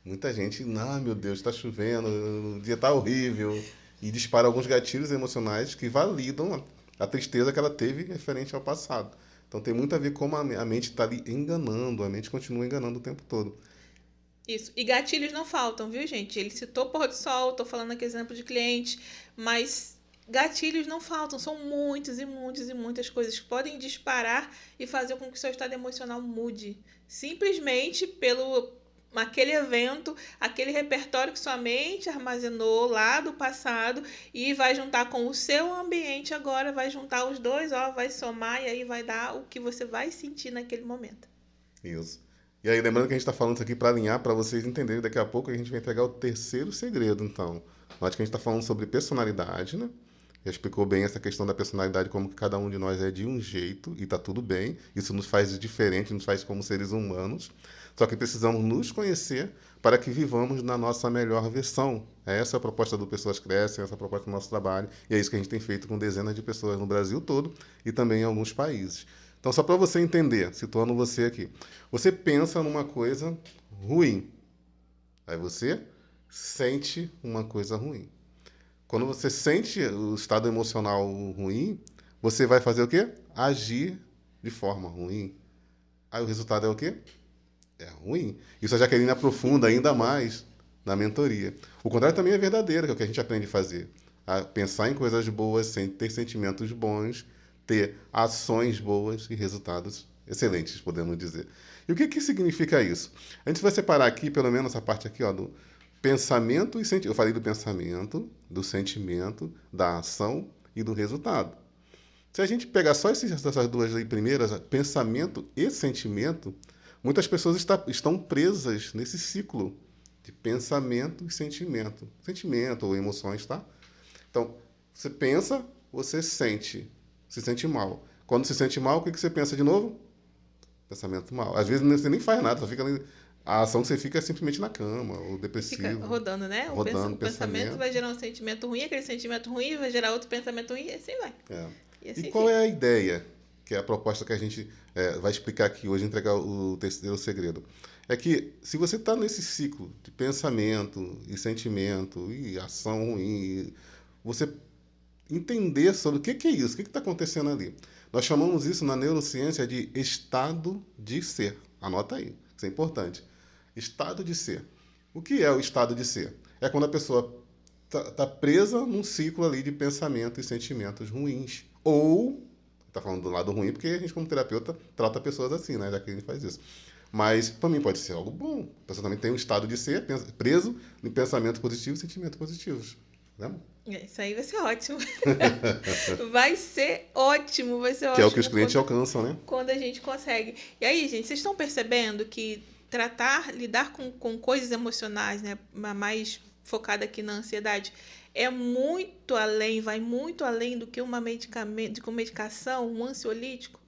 Speaker 2: Muita gente, ah, meu Deus, está chovendo, o dia está horrível. E dispara alguns gatilhos emocionais que validam a tristeza que ela teve referente ao passado. Então tem muito a ver como a mente está ali enganando, a mente continua enganando o tempo todo.
Speaker 1: Isso. E gatilhos não faltam, viu, gente? Ele citou pôr do sol, tô falando aqui exemplo de cliente, mas gatilhos não faltam. São muitos e muitas e muitas coisas que podem disparar e fazer com que o seu estado emocional mude. Simplesmente pelo aquele evento, aquele repertório que sua mente armazenou lá do passado e vai juntar com o seu ambiente agora, vai juntar os dois, ó, vai somar e aí vai dar o que você vai sentir naquele momento.
Speaker 2: Isso. E aí, lembrando que a gente está falando isso aqui para alinhar, para vocês entenderem, daqui a pouco a gente vai entregar o terceiro segredo, então. Note que a gente está falando sobre personalidade, né? Já explicou bem essa questão da personalidade, como que cada um de nós é de um jeito, e tá tudo bem. Isso nos faz diferente, nos faz como seres humanos. Só que precisamos nos conhecer para que vivamos na nossa melhor versão. Essa é a proposta do Pessoas Crescem, essa é a proposta do nosso trabalho, e é isso que a gente tem feito com dezenas de pessoas no Brasil todo e também em alguns países. Então, só para você entender, situando você aqui. Você pensa numa coisa ruim. Aí você sente uma coisa ruim. Quando você sente o estado emocional ruim, você vai fazer o quê? Agir de forma ruim. Aí o resultado é o quê? É ruim. Isso a Jaqueline aprofunda ainda mais na mentoria. O contrário também é verdadeiro, que é o que a gente aprende a fazer. A pensar em coisas boas, ter sentimentos bons, ter ações boas e resultados excelentes, podemos dizer. E o que significa isso? A gente vai separar aqui, pelo menos essa parte aqui, ó, do pensamento e sentimento. Eu falei do pensamento, do sentimento, da ação e do resultado. Se a gente pegar só essas duas aí primeiras, pensamento e sentimento, muitas pessoas estão presas nesse ciclo de pensamento e sentimento. Sentimento ou emoções, tá? Então, você pensa, você sente, se sente mal. Quando se sente mal, o que você pensa de novo? Pensamento mal. Às vezes você nem faz nada, só fica ali, a ação que você fica é simplesmente na cama, ou depressivo.
Speaker 1: Fica rodando, né?
Speaker 2: Rodando,
Speaker 1: o pensamento vai gerar um sentimento ruim, aquele sentimento ruim vai gerar outro pensamento ruim, e assim vai.
Speaker 2: É.
Speaker 1: E assim
Speaker 2: qual
Speaker 1: fica.
Speaker 2: é a ideia, que é a proposta que a gente vai explicar aqui hoje, entregar o terceiro segredo? É que se você está nesse ciclo de pensamento e sentimento e ação ruim, você entender sobre o que é isso, o que está acontecendo ali. Nós chamamos isso na neurociência de estado de ser. Anota aí, isso é importante. Estado de ser. O que é o estado de ser? É quando a pessoa está presa num ciclo ali de pensamento e sentimentos ruins. Ou, está falando do lado ruim, porque a gente, como terapeuta, trata pessoas assim, né? Já que a gente faz isso. Mas, para mim, pode ser algo bom. A pessoa também tem um estado de ser preso em pensamentos positivos e sentimentos positivos. Né?
Speaker 1: Isso aí vai ser ótimo. Vai ser ótimo, vai ser ótimo.
Speaker 2: Que é o que os clientes alcançam, né?
Speaker 1: Quando a gente consegue. E aí, gente, vocês estão percebendo que lidar com coisas emocionais, né, mais focada aqui na ansiedade, é muito além, vai muito além do que uma medicação, um ansiolítico?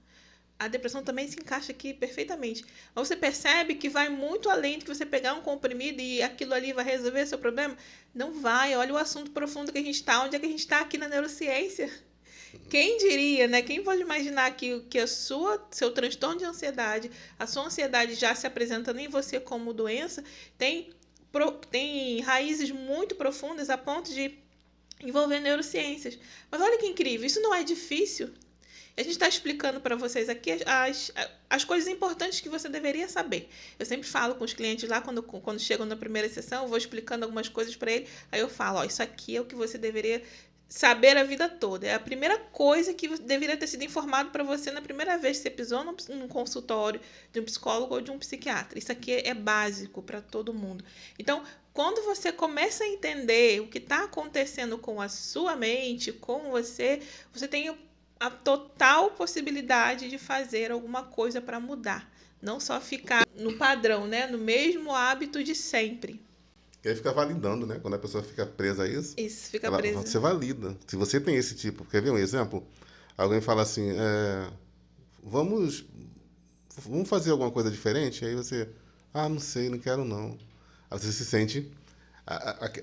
Speaker 1: A depressão também se encaixa aqui perfeitamente. Mas você percebe que vai muito além de que você pegar um comprimido e aquilo ali vai resolver seu problema? Não vai. Olha o assunto profundo que a gente está. Onde é que a gente está aqui na neurociência? Quem diria, né? Quem pode imaginar que seu transtorno de ansiedade, a sua ansiedade já se apresentando em você como doença, tem raízes muito profundas a ponto de envolver neurociências. Mas olha que incrível, isso não é difícil. A gente está explicando para vocês aqui as coisas importantes que você deveria saber. Eu sempre falo com os clientes lá, quando chegam na primeira sessão, eu vou explicando algumas coisas para ele, aí eu falo, ó, isso aqui é o que você deveria saber a vida toda. É a primeira coisa que deveria ter sido informado para você na primeira vez que você pisou num consultório de um psicólogo ou de um psiquiatra. Isso aqui é básico para todo mundo. Então, quando você começa a entender o que está acontecendo com a sua mente, com você tem a total possibilidade de fazer alguma coisa para mudar. Não só ficar no padrão, né? No mesmo hábito de sempre.
Speaker 2: E aí fica validando, né? Quando a pessoa fica presa a isso.
Speaker 1: Isso, fica presa.
Speaker 2: Você valida. Se você tem esse tipo... Quer ver um exemplo? Alguém fala assim, vamos fazer alguma coisa diferente? Aí você, não sei, não quero não. Aí você se sente...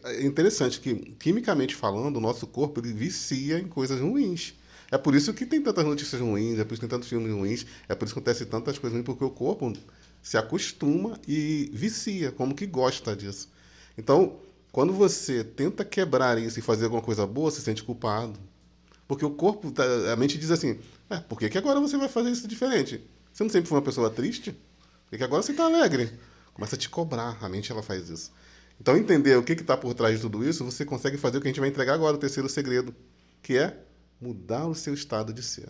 Speaker 2: É interessante que, quimicamente falando, o nosso corpo ele vicia em coisas ruins. É por isso que tem tantas notícias ruins, é por isso que tem tantos filmes ruins, é por isso que acontece tantas coisas ruins, porque o corpo se acostuma e vicia, como que gosta disso. Então, quando você tenta quebrar isso e fazer alguma coisa boa, você se sente culpado. Porque o corpo, a mente diz assim, por que agora você vai fazer isso diferente? Você não sempre foi uma pessoa triste? Por que agora você está alegre? Começa a te cobrar, a mente ela faz isso. Então, entender o que está por trás de tudo isso, você consegue fazer o que a gente vai entregar agora, o terceiro segredo, que é mudar o seu estado de ser.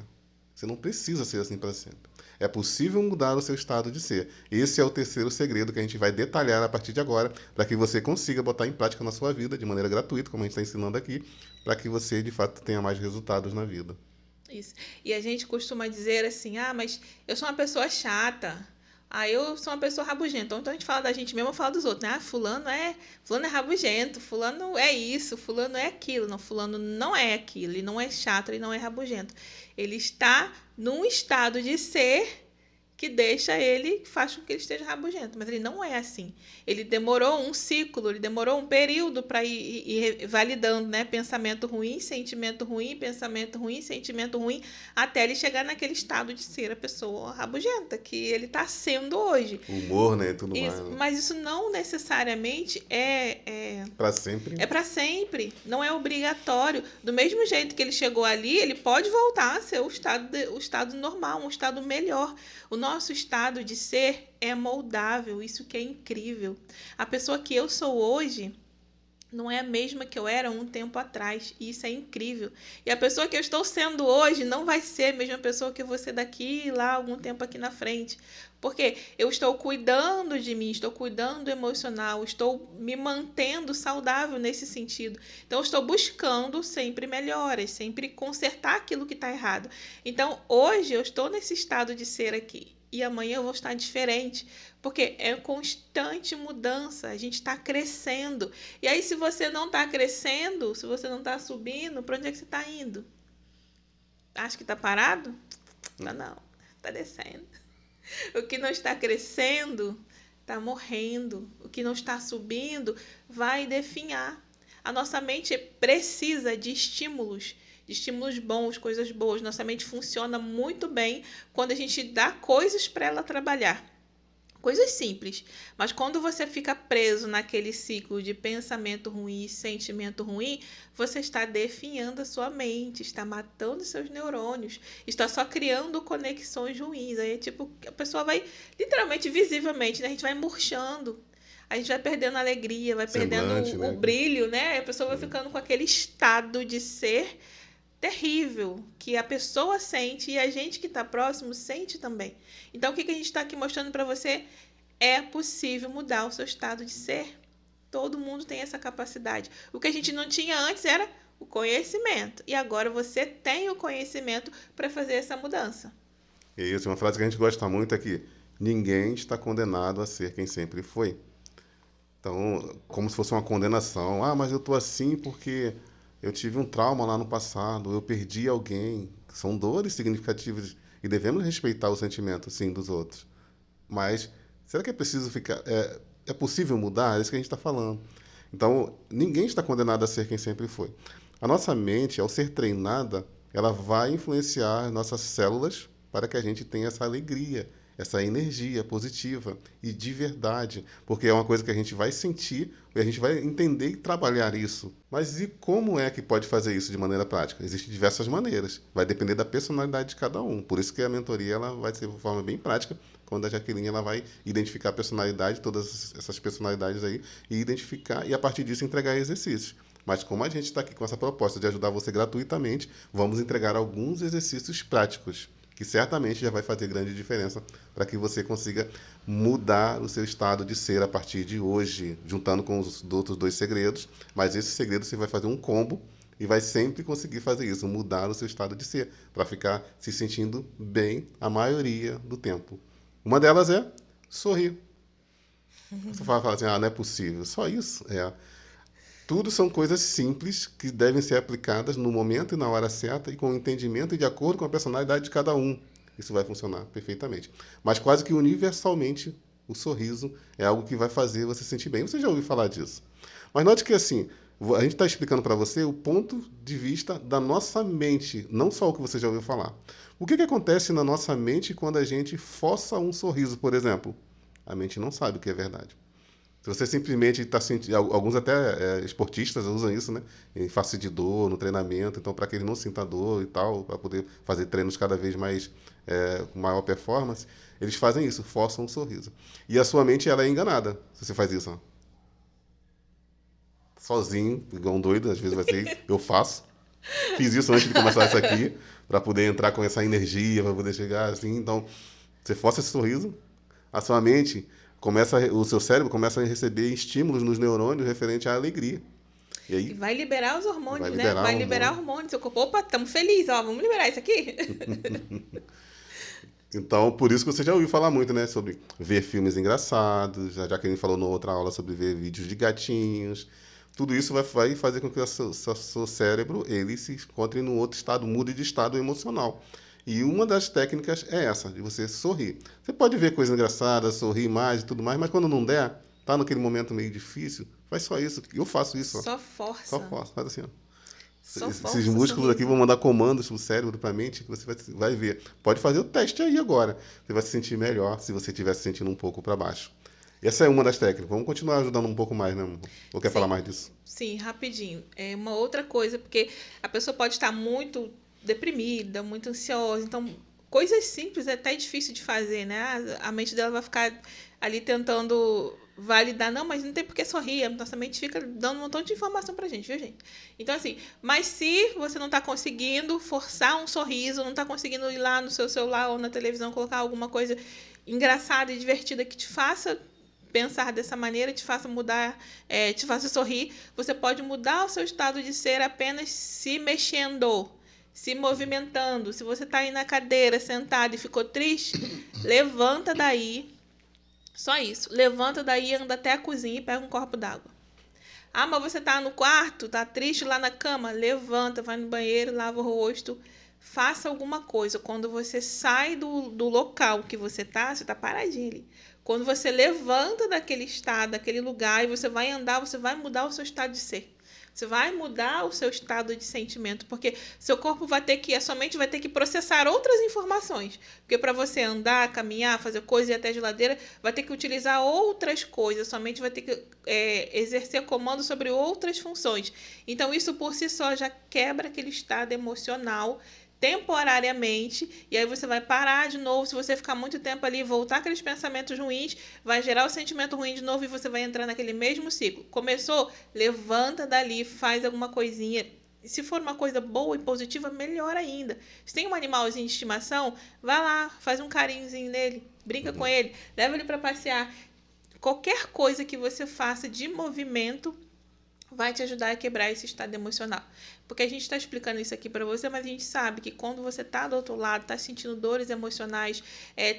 Speaker 2: Você não precisa ser assim para sempre. É possível mudar o seu estado de ser. Esse é o terceiro segredo que a gente vai detalhar a partir de agora, para que você consiga botar em prática na sua vida, de maneira gratuita, como a gente está ensinando aqui, para que você, de fato, tenha mais resultados na vida.
Speaker 1: Isso. E a gente costuma dizer assim, mas eu sou uma pessoa chata. Eu sou uma pessoa rabugenta. Então a gente fala da gente mesmo, fala dos outros, né? Fulano é rabugento, fulano é isso, fulano é aquilo. Não, fulano não é aquilo, ele não é chato, ele não é rabugento. Ele está num estado de ser que faz com que ele esteja rabugento, mas ele não é assim. Ele demorou um ciclo, ele demorou um período para ir validando, né? Pensamento ruim, sentimento ruim, pensamento ruim, sentimento ruim, até ele chegar naquele estado de ser a pessoa rabugenta, que ele está sendo hoje.
Speaker 2: Humor, né? Tudo
Speaker 1: isso,
Speaker 2: mais. Né?
Speaker 1: Mas isso não necessariamente
Speaker 2: para sempre.
Speaker 1: É para sempre, não é obrigatório. Do mesmo jeito que ele chegou ali, ele pode voltar a ser o estado normal, um estado melhor. O nosso estado de ser é moldável, isso que é incrível. A pessoa que eu sou hoje não é a mesma que eu era um tempo atrás, e isso é incrível. E a pessoa que eu estou sendo hoje não vai ser a mesma pessoa que eu vou ser daqui lá algum tempo aqui na frente. Porque eu estou cuidando de mim, estou cuidando do emocional, estou me mantendo saudável nesse sentido. Então, eu estou buscando sempre melhoras, sempre consertar aquilo que está errado. Então, hoje eu estou nesse estado de ser aqui. E amanhã eu vou estar diferente, porque é constante mudança, a gente está crescendo. E aí, se você não está crescendo, se você não está subindo, para onde é que você está indo? Acha que está parado? Não, está descendo. O que não está crescendo está morrendo. O que não está subindo vai definhar. A nossa mente precisa de estímulos bons, coisas boas. Nossa mente funciona muito bem quando a gente dá coisas para ela trabalhar. Coisas simples, mas quando você fica preso naquele ciclo de pensamento ruim e sentimento ruim, você está definhando a sua mente, está matando seus neurônios, está só criando conexões ruins. Aí, tipo, a pessoa vai, literalmente, visivelmente, né? A gente vai murchando, a gente vai perdendo a alegria, vai perdendo
Speaker 2: Semblante,
Speaker 1: o
Speaker 2: né?
Speaker 1: brilho, né? A pessoa vai ficando com aquele estado de ser terrível que a pessoa sente e a gente que está próximo sente também. Então, o que a gente está aqui mostrando para você? É possível mudar o seu estado de ser. Todo mundo tem essa capacidade. O que a gente não tinha antes era o conhecimento. E agora você tem o conhecimento para fazer essa mudança.
Speaker 2: E isso, uma frase que a gente gosta muito é que ninguém está condenado a ser quem sempre foi. Então, como se fosse uma condenação. Ah, mas eu estou assim porque eu tive um trauma lá no passado, eu perdi alguém. São dores significativas e devemos respeitar o sentimento, sim, dos outros. Mas será que é preciso ficar... É possível mudar? É isso que a gente está falando. Então, ninguém está condenado a ser quem sempre foi. A nossa mente, ao ser treinada, ela vai influenciar nossas células para que a gente tenha essa alegria, essa energia positiva e de verdade, porque é uma coisa que a gente vai sentir e a gente vai entender e trabalhar isso. Mas e como é que pode fazer isso de maneira prática? Existem diversas maneiras, vai depender da personalidade de cada um. Por isso que a mentoria ela vai ser de forma bem prática, quando a Jaqueline ela vai identificar a personalidade, todas essas personalidades aí, e identificar e a partir disso entregar exercícios. Mas como a gente está aqui com essa proposta de ajudar você gratuitamente, vamos entregar alguns exercícios práticos, que certamente já vai fazer grande diferença para que você consiga mudar o seu estado de ser a partir de hoje, juntando com os outros dois segredos. Mas esse segredo você vai fazer um combo e vai sempre conseguir fazer isso, mudar o seu estado de ser, para ficar se sentindo bem a maioria do tempo. Uma delas é sorrir. Você fala assim, ah, não é possível. Só isso? É. Tudo são coisas simples que devem ser aplicadas no momento e na hora certa e com entendimento e de acordo com a personalidade de cada um. Isso vai funcionar perfeitamente. Mas quase que universalmente, o sorriso é algo que vai fazer você se sentir bem. Você já ouviu falar disso. Mas note que assim, a gente está explicando para você o ponto de vista da nossa mente, não só o que você já ouviu falar. O que acontece na nossa mente quando a gente força um sorriso, por exemplo? A mente não sabe o que é verdade. Se você simplesmente está sentindo... Alguns até esportistas usam isso, né? Em face de dor, no treinamento. Então, para que ele não sinta dor e tal, para poder fazer treinos cada vez mais com maior performance, eles fazem isso, forçam um sorriso. E a sua mente ela é enganada se você faz isso. Ó. Sozinho, igual um doido, às vezes vai ser... Eu faço. Fiz isso antes de começar isso aqui, para poder entrar com essa energia, para poder chegar assim. Então, você força esse sorriso, a sua mente... o seu cérebro começa a receber estímulos nos neurônios referente à alegria. E aí
Speaker 1: vai liberar os hormônios,
Speaker 2: vai
Speaker 1: né?
Speaker 2: liberar
Speaker 1: Vai
Speaker 2: hormônio.
Speaker 1: liberar hormônios. Seu corpo, opa, estamos felizes, ó, vamos liberar isso aqui.
Speaker 2: Então, por isso que você já ouviu falar muito, né? Sobre ver filmes engraçados, já que a gente falou na outra aula sobre ver vídeos de gatinhos. Tudo isso vai fazer com que o seu cérebro ele se encontre num outro estado, mude de estado emocional. E uma das técnicas é essa, de você sorrir. Você pode ver coisas engraçadas, sorrir mais e tudo mais, mas quando não der, tá naquele momento meio difícil, faz só isso. Eu faço isso.
Speaker 1: Só força.
Speaker 2: Só força, faz assim, ó.
Speaker 1: Só
Speaker 2: Esses
Speaker 1: força,
Speaker 2: músculos
Speaker 1: sorriso.
Speaker 2: aqui vão mandar comandos pro cérebro, pra mente, que você vai ver. Pode fazer o teste aí agora. Você vai se sentir melhor se você estiver se sentindo um pouco para baixo. Essa é uma das técnicas. Vamos continuar ajudando um pouco mais, né? Ou quer falar mais disso?
Speaker 1: Sim, rapidinho. É uma outra coisa, porque a pessoa pode estar muito deprimida, muito ansiosa. Então, coisas simples é até difícil de fazer, né? A mente dela vai ficar ali tentando validar. Não, mas não tem por que sorrir. A nossa mente fica dando um montão de informação pra gente, viu, gente? Então, assim, mas se você não tá conseguindo forçar um sorriso, não tá conseguindo ir lá no seu celular ou na televisão colocar alguma coisa engraçada e divertida que te faça pensar dessa maneira, te faça mudar, te faça sorrir, você pode mudar o seu estado de ser apenas se mexendo, se movimentando. Se você está aí na cadeira, sentado e ficou triste, levanta daí. Só isso. Levanta daí, anda até a cozinha e pega um copo d'água. Ah, mas você tá no quarto, tá triste lá na cama? Levanta, vai no banheiro, lava o rosto. Faça alguma coisa. Quando você sai do local que você tá paradinho ali. Quando você levanta daquele estado, daquele lugar, e você vai andar, você vai mudar o seu estado de ser. Você vai mudar o seu estado de sentimento, porque seu corpo vai ter que, a sua mente vai ter que processar outras informações. Porque para você andar, caminhar, fazer coisas e ir até a geladeira, vai ter que utilizar outras coisas. Sua mente vai ter que exercer comando sobre outras funções. Então, isso por si só já quebra aquele estado emocional temporariamente, e aí você vai parar de novo. Se você ficar muito tempo ali, voltar aqueles pensamentos ruins, vai gerar o sentimento ruim de novo e você vai entrar naquele mesmo ciclo. Começou? Levanta dali, faz alguma coisinha. Se for uma coisa boa e positiva, melhor ainda. Se tem um animalzinho de estimação, vai lá, faz um carinhozinho nele, brinca com ele, leva ele para passear. Qualquer coisa que você faça de movimento vai te ajudar a quebrar esse estado emocional. Porque a gente está explicando isso aqui para você, mas a gente sabe que quando você está do outro lado, está sentindo dores emocionais,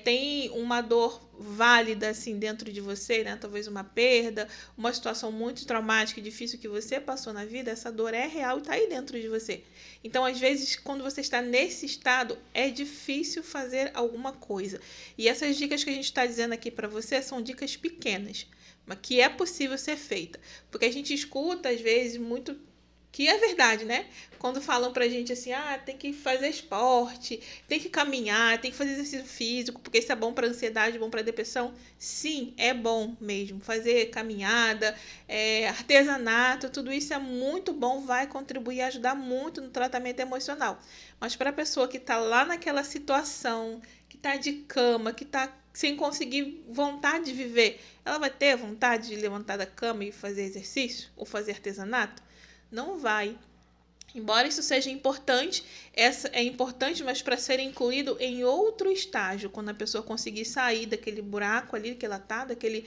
Speaker 1: tem uma dor válida assim dentro de você, né? Talvez uma perda, uma situação muito traumática e difícil que você passou na vida, essa dor é real e está aí dentro de você. Então, às vezes, quando você está nesse estado, é difícil fazer alguma coisa. E essas dicas que a gente está dizendo aqui para você são dicas pequenas, mas que é possível ser feita. Porque a gente escuta, às vezes, muito... Que é verdade, né? Quando falam pra gente assim, tem que fazer esporte, tem que caminhar, tem que fazer exercício físico, porque isso é bom pra ansiedade, bom pra depressão. Sim, é bom mesmo. Fazer caminhada, artesanato, tudo isso é muito bom, vai contribuir e ajudar muito no tratamento emocional. Mas para a pessoa que tá lá naquela situação, que tá de cama, que tá sem conseguir vontade de viver, ela vai ter vontade de levantar da cama e fazer exercício? Ou fazer artesanato? Não vai. Embora isso seja importante, essa é importante, mas para ser incluído em outro estágio, quando a pessoa conseguir sair daquele buraco ali que ela tá, daquele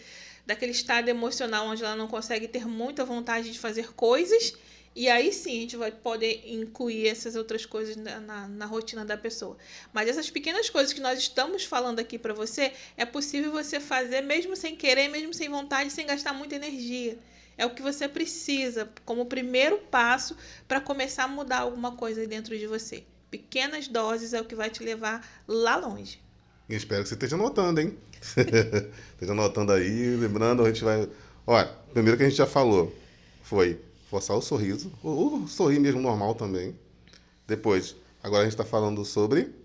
Speaker 1: estado emocional onde ela não consegue ter muita vontade de fazer coisas, e aí sim a gente vai poder incluir essas outras coisas na rotina da pessoa. Mas essas pequenas coisas que nós estamos falando aqui para você, é possível você fazer mesmo sem querer, mesmo sem vontade, sem gastar muita energia. É o que você precisa como primeiro passo para começar a mudar alguma coisa dentro de você. Pequenas doses é o que vai te levar lá longe.
Speaker 2: E espero que você esteja anotando, hein? Esteja anotando aí, lembrando, a gente vai... Olha, primeiro que a gente já falou foi forçar o sorriso, ou sorrir mesmo normal também. Depois, agora a gente está falando sobre...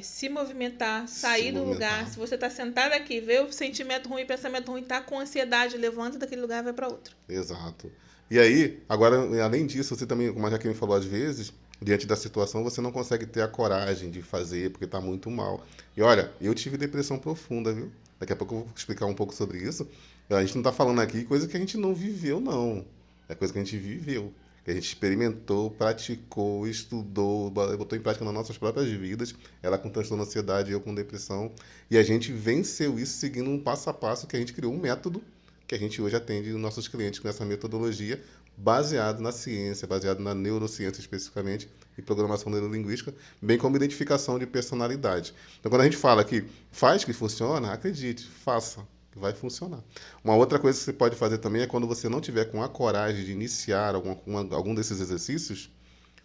Speaker 1: se movimentar, sair do lugar. Se você está sentado aqui, vê o sentimento ruim, pensamento ruim, está com ansiedade, levanta daquele lugar e vai para outro.
Speaker 2: Exato. E aí, agora, além disso, você também, como a Jaqueline falou às vezes, diante da situação, você não consegue ter a coragem de fazer porque está muito mal. E olha, eu tive depressão profunda, viu? Daqui a pouco eu vou explicar um pouco sobre isso. A gente não está falando aqui coisa que a gente não viveu, não. É coisa que a gente viveu. Que a gente experimentou, praticou, estudou, botou em prática nas nossas próprias vidas. Ela com transtorno de ansiedade, eu com depressão. E a gente venceu isso seguindo um passo a passo que a gente criou um método que a gente hoje atende os nossos clientes com essa metodologia baseado na ciência, baseado na neurociência especificamente e programação neurolinguística, bem como identificação de personalidade. Então, quando a gente fala que faz que funciona, acredite, faça, que vai funcionar. Uma outra coisa que você pode fazer também é quando você não tiver com a coragem de iniciar algum desses exercícios,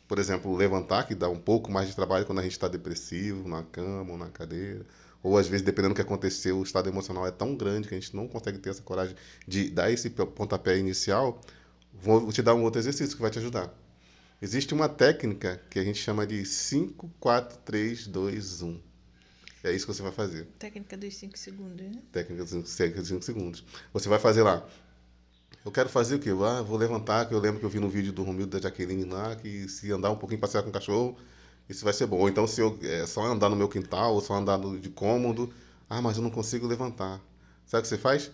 Speaker 2: por exemplo, levantar, que dá um pouco mais de trabalho quando a gente está depressivo, na cama ou na cadeira, ou às vezes, dependendo do que aconteceu, o estado emocional é tão grande que a gente não consegue ter essa coragem de dar esse pontapé inicial. Vou te dar um outro exercício que vai te ajudar. Existe uma técnica que a gente chama de 5, 4, 3, 2, 1. É isso que você vai fazer.
Speaker 1: Técnica dos 5 segundos, né?
Speaker 2: Técnica dos 5 segundos. Você vai fazer lá. Eu quero fazer o quê? Vou levantar, que eu lembro que eu vi no vídeo do Romildo da Jaqueline lá, que se andar um pouquinho, passear com o cachorro, isso vai ser bom. Ou então, se eu só andar no meu quintal, ou só andar de cômodo, mas eu não consigo levantar. Sabe o que você faz?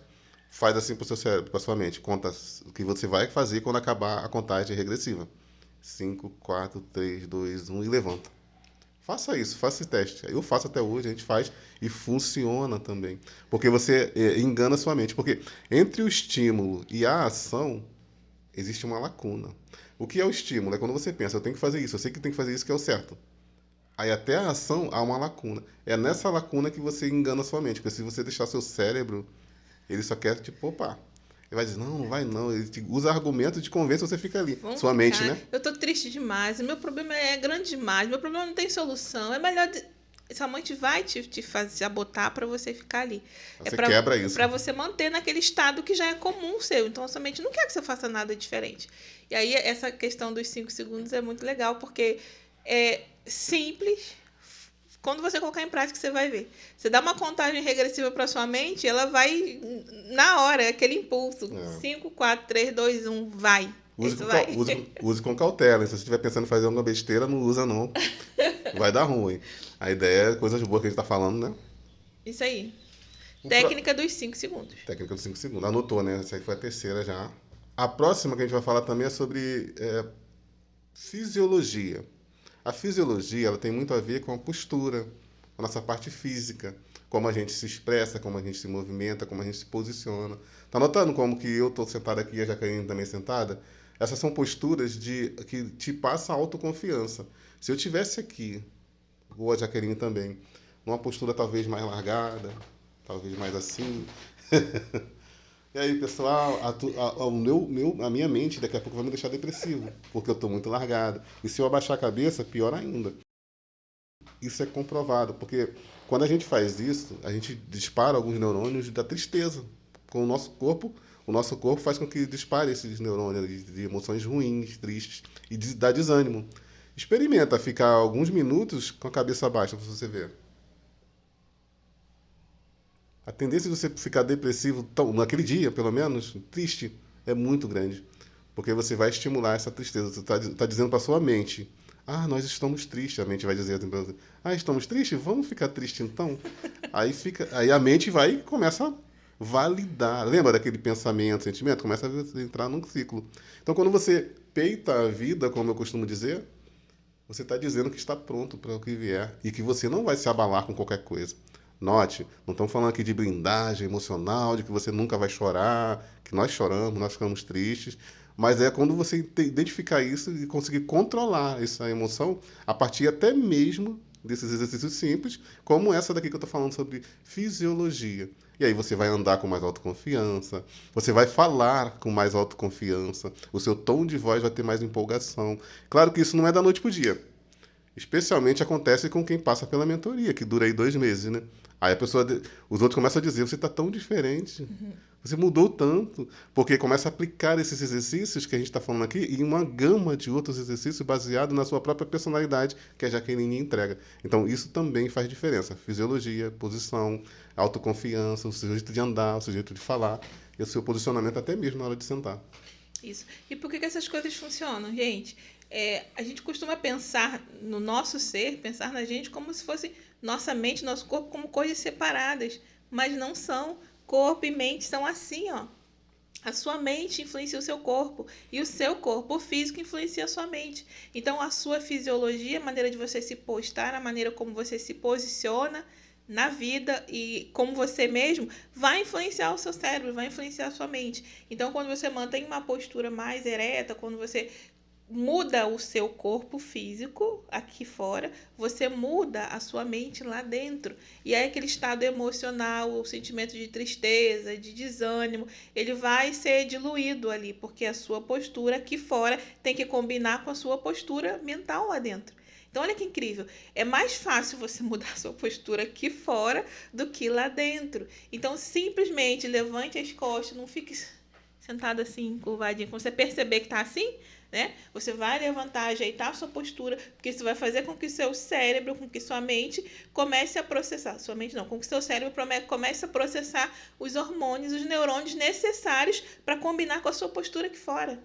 Speaker 2: Faz assim para o seu cérebro, para sua mente. Conta o que você vai fazer quando acabar a contagem regressiva. 5, 4, 3, 2, 1 e levanta. Faça isso, faça esse teste. Eu faço até hoje, a gente faz e funciona também. Porque você engana a sua mente. Porque entre o estímulo e a ação, existe uma lacuna. O que é o estímulo? É quando você pensa, eu tenho que fazer isso, eu sei que tem que fazer isso que é o certo. Aí até a ação há uma lacuna. É nessa lacuna que você engana a sua mente. Porque se você deixar seu cérebro, ele só quer te poupar. Ele vai dizer, não, não vai não. Ele usa argumentos e te convence, você fica ali.
Speaker 1: Vamos
Speaker 2: Sua mente,
Speaker 1: ficar.
Speaker 2: né?
Speaker 1: Eu tô triste demais. O meu problema é grande demais. Meu problema não tem solução. É melhor. Sua mãe vai te fazer sabotar para você ficar ali.
Speaker 2: Você quebra isso.
Speaker 1: Para você manter naquele estado que já é comum seu. Então, a sua mente não quer que você faça nada diferente. E aí, essa questão dos 5 segundos é muito legal, porque é simples. Quando você colocar em prática, você vai ver. Você dá uma contagem regressiva para sua mente, ela vai na hora, é aquele impulso. 5, 4, 3, 2, 1, vai.
Speaker 2: Use com cautela. Se você estiver pensando em fazer alguma besteira, não usa não. Vai dar ruim. A ideia é coisas boas que a gente está falando, né?
Speaker 1: Isso aí. Técnica dos 5 segundos.
Speaker 2: Técnica dos 5 segundos. Anotou, né? Essa aí foi a terceira já. A próxima que a gente vai falar também é sobre fisiologia. A fisiologia ela tem muito a ver com a postura, com a nossa parte física, como a gente se expressa, como a gente se movimenta, como a gente se posiciona. Tá notando como que eu estou sentado aqui e a Jaqueline também sentada? Essas são posturas que te passam autoconfiança. Se eu tivesse aqui, ou a Jaqueline também, numa postura talvez mais largada, talvez mais assim. E aí, pessoal, a minha mente daqui a pouco vai me deixar depressivo, porque eu estou muito largado. E se eu abaixar a cabeça, pior ainda. Isso é comprovado, porque quando a gente faz isso, a gente dispara alguns neurônios da tristeza. Com o nosso corpo faz com que dispare esses neurônios de emoções ruins, tristes, e dá desânimo. Experimenta ficar alguns minutos com a cabeça baixa, para você ver. A tendência de você ficar depressivo, naquele dia, pelo menos, triste, é muito grande. Porque você vai estimular essa tristeza. Você está dizendo para sua mente, nós estamos tristes. A mente vai dizer assim para você, estamos tristes? Vamos ficar tristes então? Aí a mente vai e começa a validar. Lembra daquele pensamento, sentimento? Começa a entrar num ciclo. Então, quando você peita a vida, como eu costumo dizer, você está dizendo que está pronto para o que vier e que você não vai se abalar com qualquer coisa. Note, não estamos falando aqui de blindagem emocional, de que você nunca vai chorar, que nós choramos, nós ficamos tristes, mas é quando você identificar isso e conseguir controlar essa emoção a partir até mesmo desses exercícios simples, como essa daqui que eu estou falando sobre fisiologia. E aí você vai andar com mais autoconfiança, você vai falar com mais autoconfiança, o seu tom de voz vai ter mais empolgação. Claro que isso não é da noite para o dia. Especialmente acontece com quem passa pela mentoria, que dura aí 2 meses, né? Aí os outros começam a dizer, você está tão diferente, você mudou tanto, porque começa a aplicar esses exercícios que a gente está falando aqui e uma gama de outros exercícios baseados na sua própria personalidade, que a Jaqueline entrega. Então, isso também faz diferença. Fisiologia, posição, autoconfiança, o seu jeito de andar, o seu jeito de falar e o seu posicionamento até mesmo na hora de sentar.
Speaker 1: Isso. E por que essas coisas funcionam, gente? A gente costuma pensar no nosso ser, pensar na gente como se fosse nossa mente, nosso corpo como coisas separadas, mas não são. Corpo e mente são assim, ó. A sua mente influencia o seu corpo e o seu corpo físico influencia a sua mente. Então, a sua fisiologia, a maneira de você se postar, a maneira como você se posiciona na vida e como você mesmo, vai influenciar o seu cérebro, vai influenciar a sua mente. Então, quando você mantém uma postura mais ereta, quando você muda o seu corpo físico aqui fora, você muda a sua mente lá dentro. E aí aquele estado emocional, o sentimento de tristeza, de desânimo, ele vai ser diluído ali, porque a sua postura aqui fora tem que combinar com a sua postura mental lá dentro. Então, olha que incrível. É mais fácil você mudar a sua postura aqui fora do que lá dentro. Então, simplesmente levante as costas, não fique sentado assim, curvadinho. Quando você perceber que está assim, né? Você vai levantar, ajeitar a sua postura, porque isso vai fazer com que o seu cérebro, com que sua mente comece a processar. Sua mente não, com que seu cérebro comece a processar os hormônios, os neurônios necessários para combinar com a sua postura aqui fora.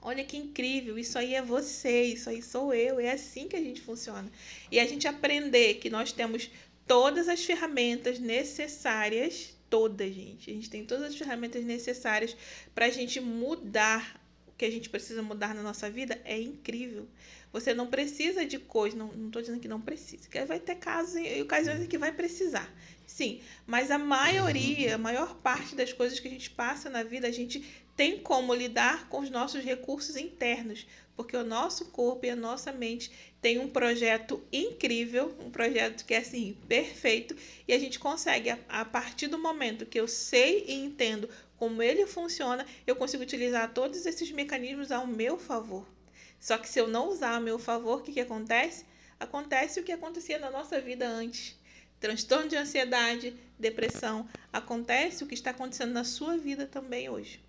Speaker 1: Olha que incrível, isso aí é você, isso aí sou eu, é assim que a gente funciona. E a gente aprender que nós temos todas as ferramentas necessárias, todas, gente. A gente tem todas as ferramentas necessárias para a gente mudar o que a gente precisa mudar na nossa vida, é incrível. Você não precisa de coisa, não estou dizendo que não precisa, que vai ter casos e ocasiões em que vai precisar. Sim, mas a maioria, a maior parte das coisas que a gente passa na vida, a gente tem como lidar com os nossos recursos internos, porque o nosso corpo e a nossa mente tem um projeto incrível, um projeto que é assim, perfeito, e a gente consegue, a partir do momento que eu sei e entendo como ele funciona, eu consigo utilizar todos esses mecanismos ao meu favor. Só que se eu não usar a meu favor, o que acontece? Acontece o que acontecia na nossa vida antes. Transtorno de ansiedade, depressão. Acontece o que está acontecendo na sua vida também hoje.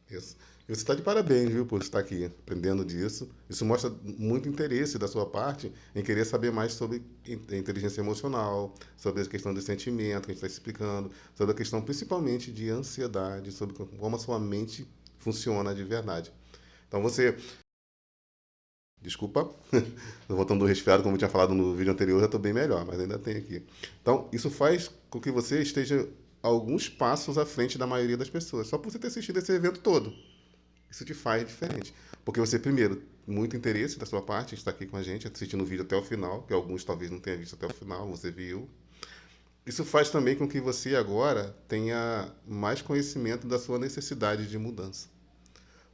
Speaker 2: Isso. E você está de parabéns, viu, por estar aqui aprendendo disso. Isso mostra muito interesse da sua parte em querer saber mais sobre inteligência emocional, sobre a questão de sentimento que a gente está explicando, sobre a questão principalmente de ansiedade, sobre como a sua mente funciona de verdade. Então você. Desculpa, voltando do resfriado, como eu tinha falado no vídeo anterior, já estou bem melhor, mas ainda tem aqui. Então, isso faz com que você esteja alguns passos à frente da maioria das pessoas, só por você ter assistido esse evento todo. Isso te faz diferente. Porque você, primeiro, muito interesse da sua parte, está aqui com a gente, assistindo o vídeo até o final, que alguns talvez não tenham visto até o final, você viu. Isso faz também com que você agora tenha mais conhecimento da sua necessidade de mudança.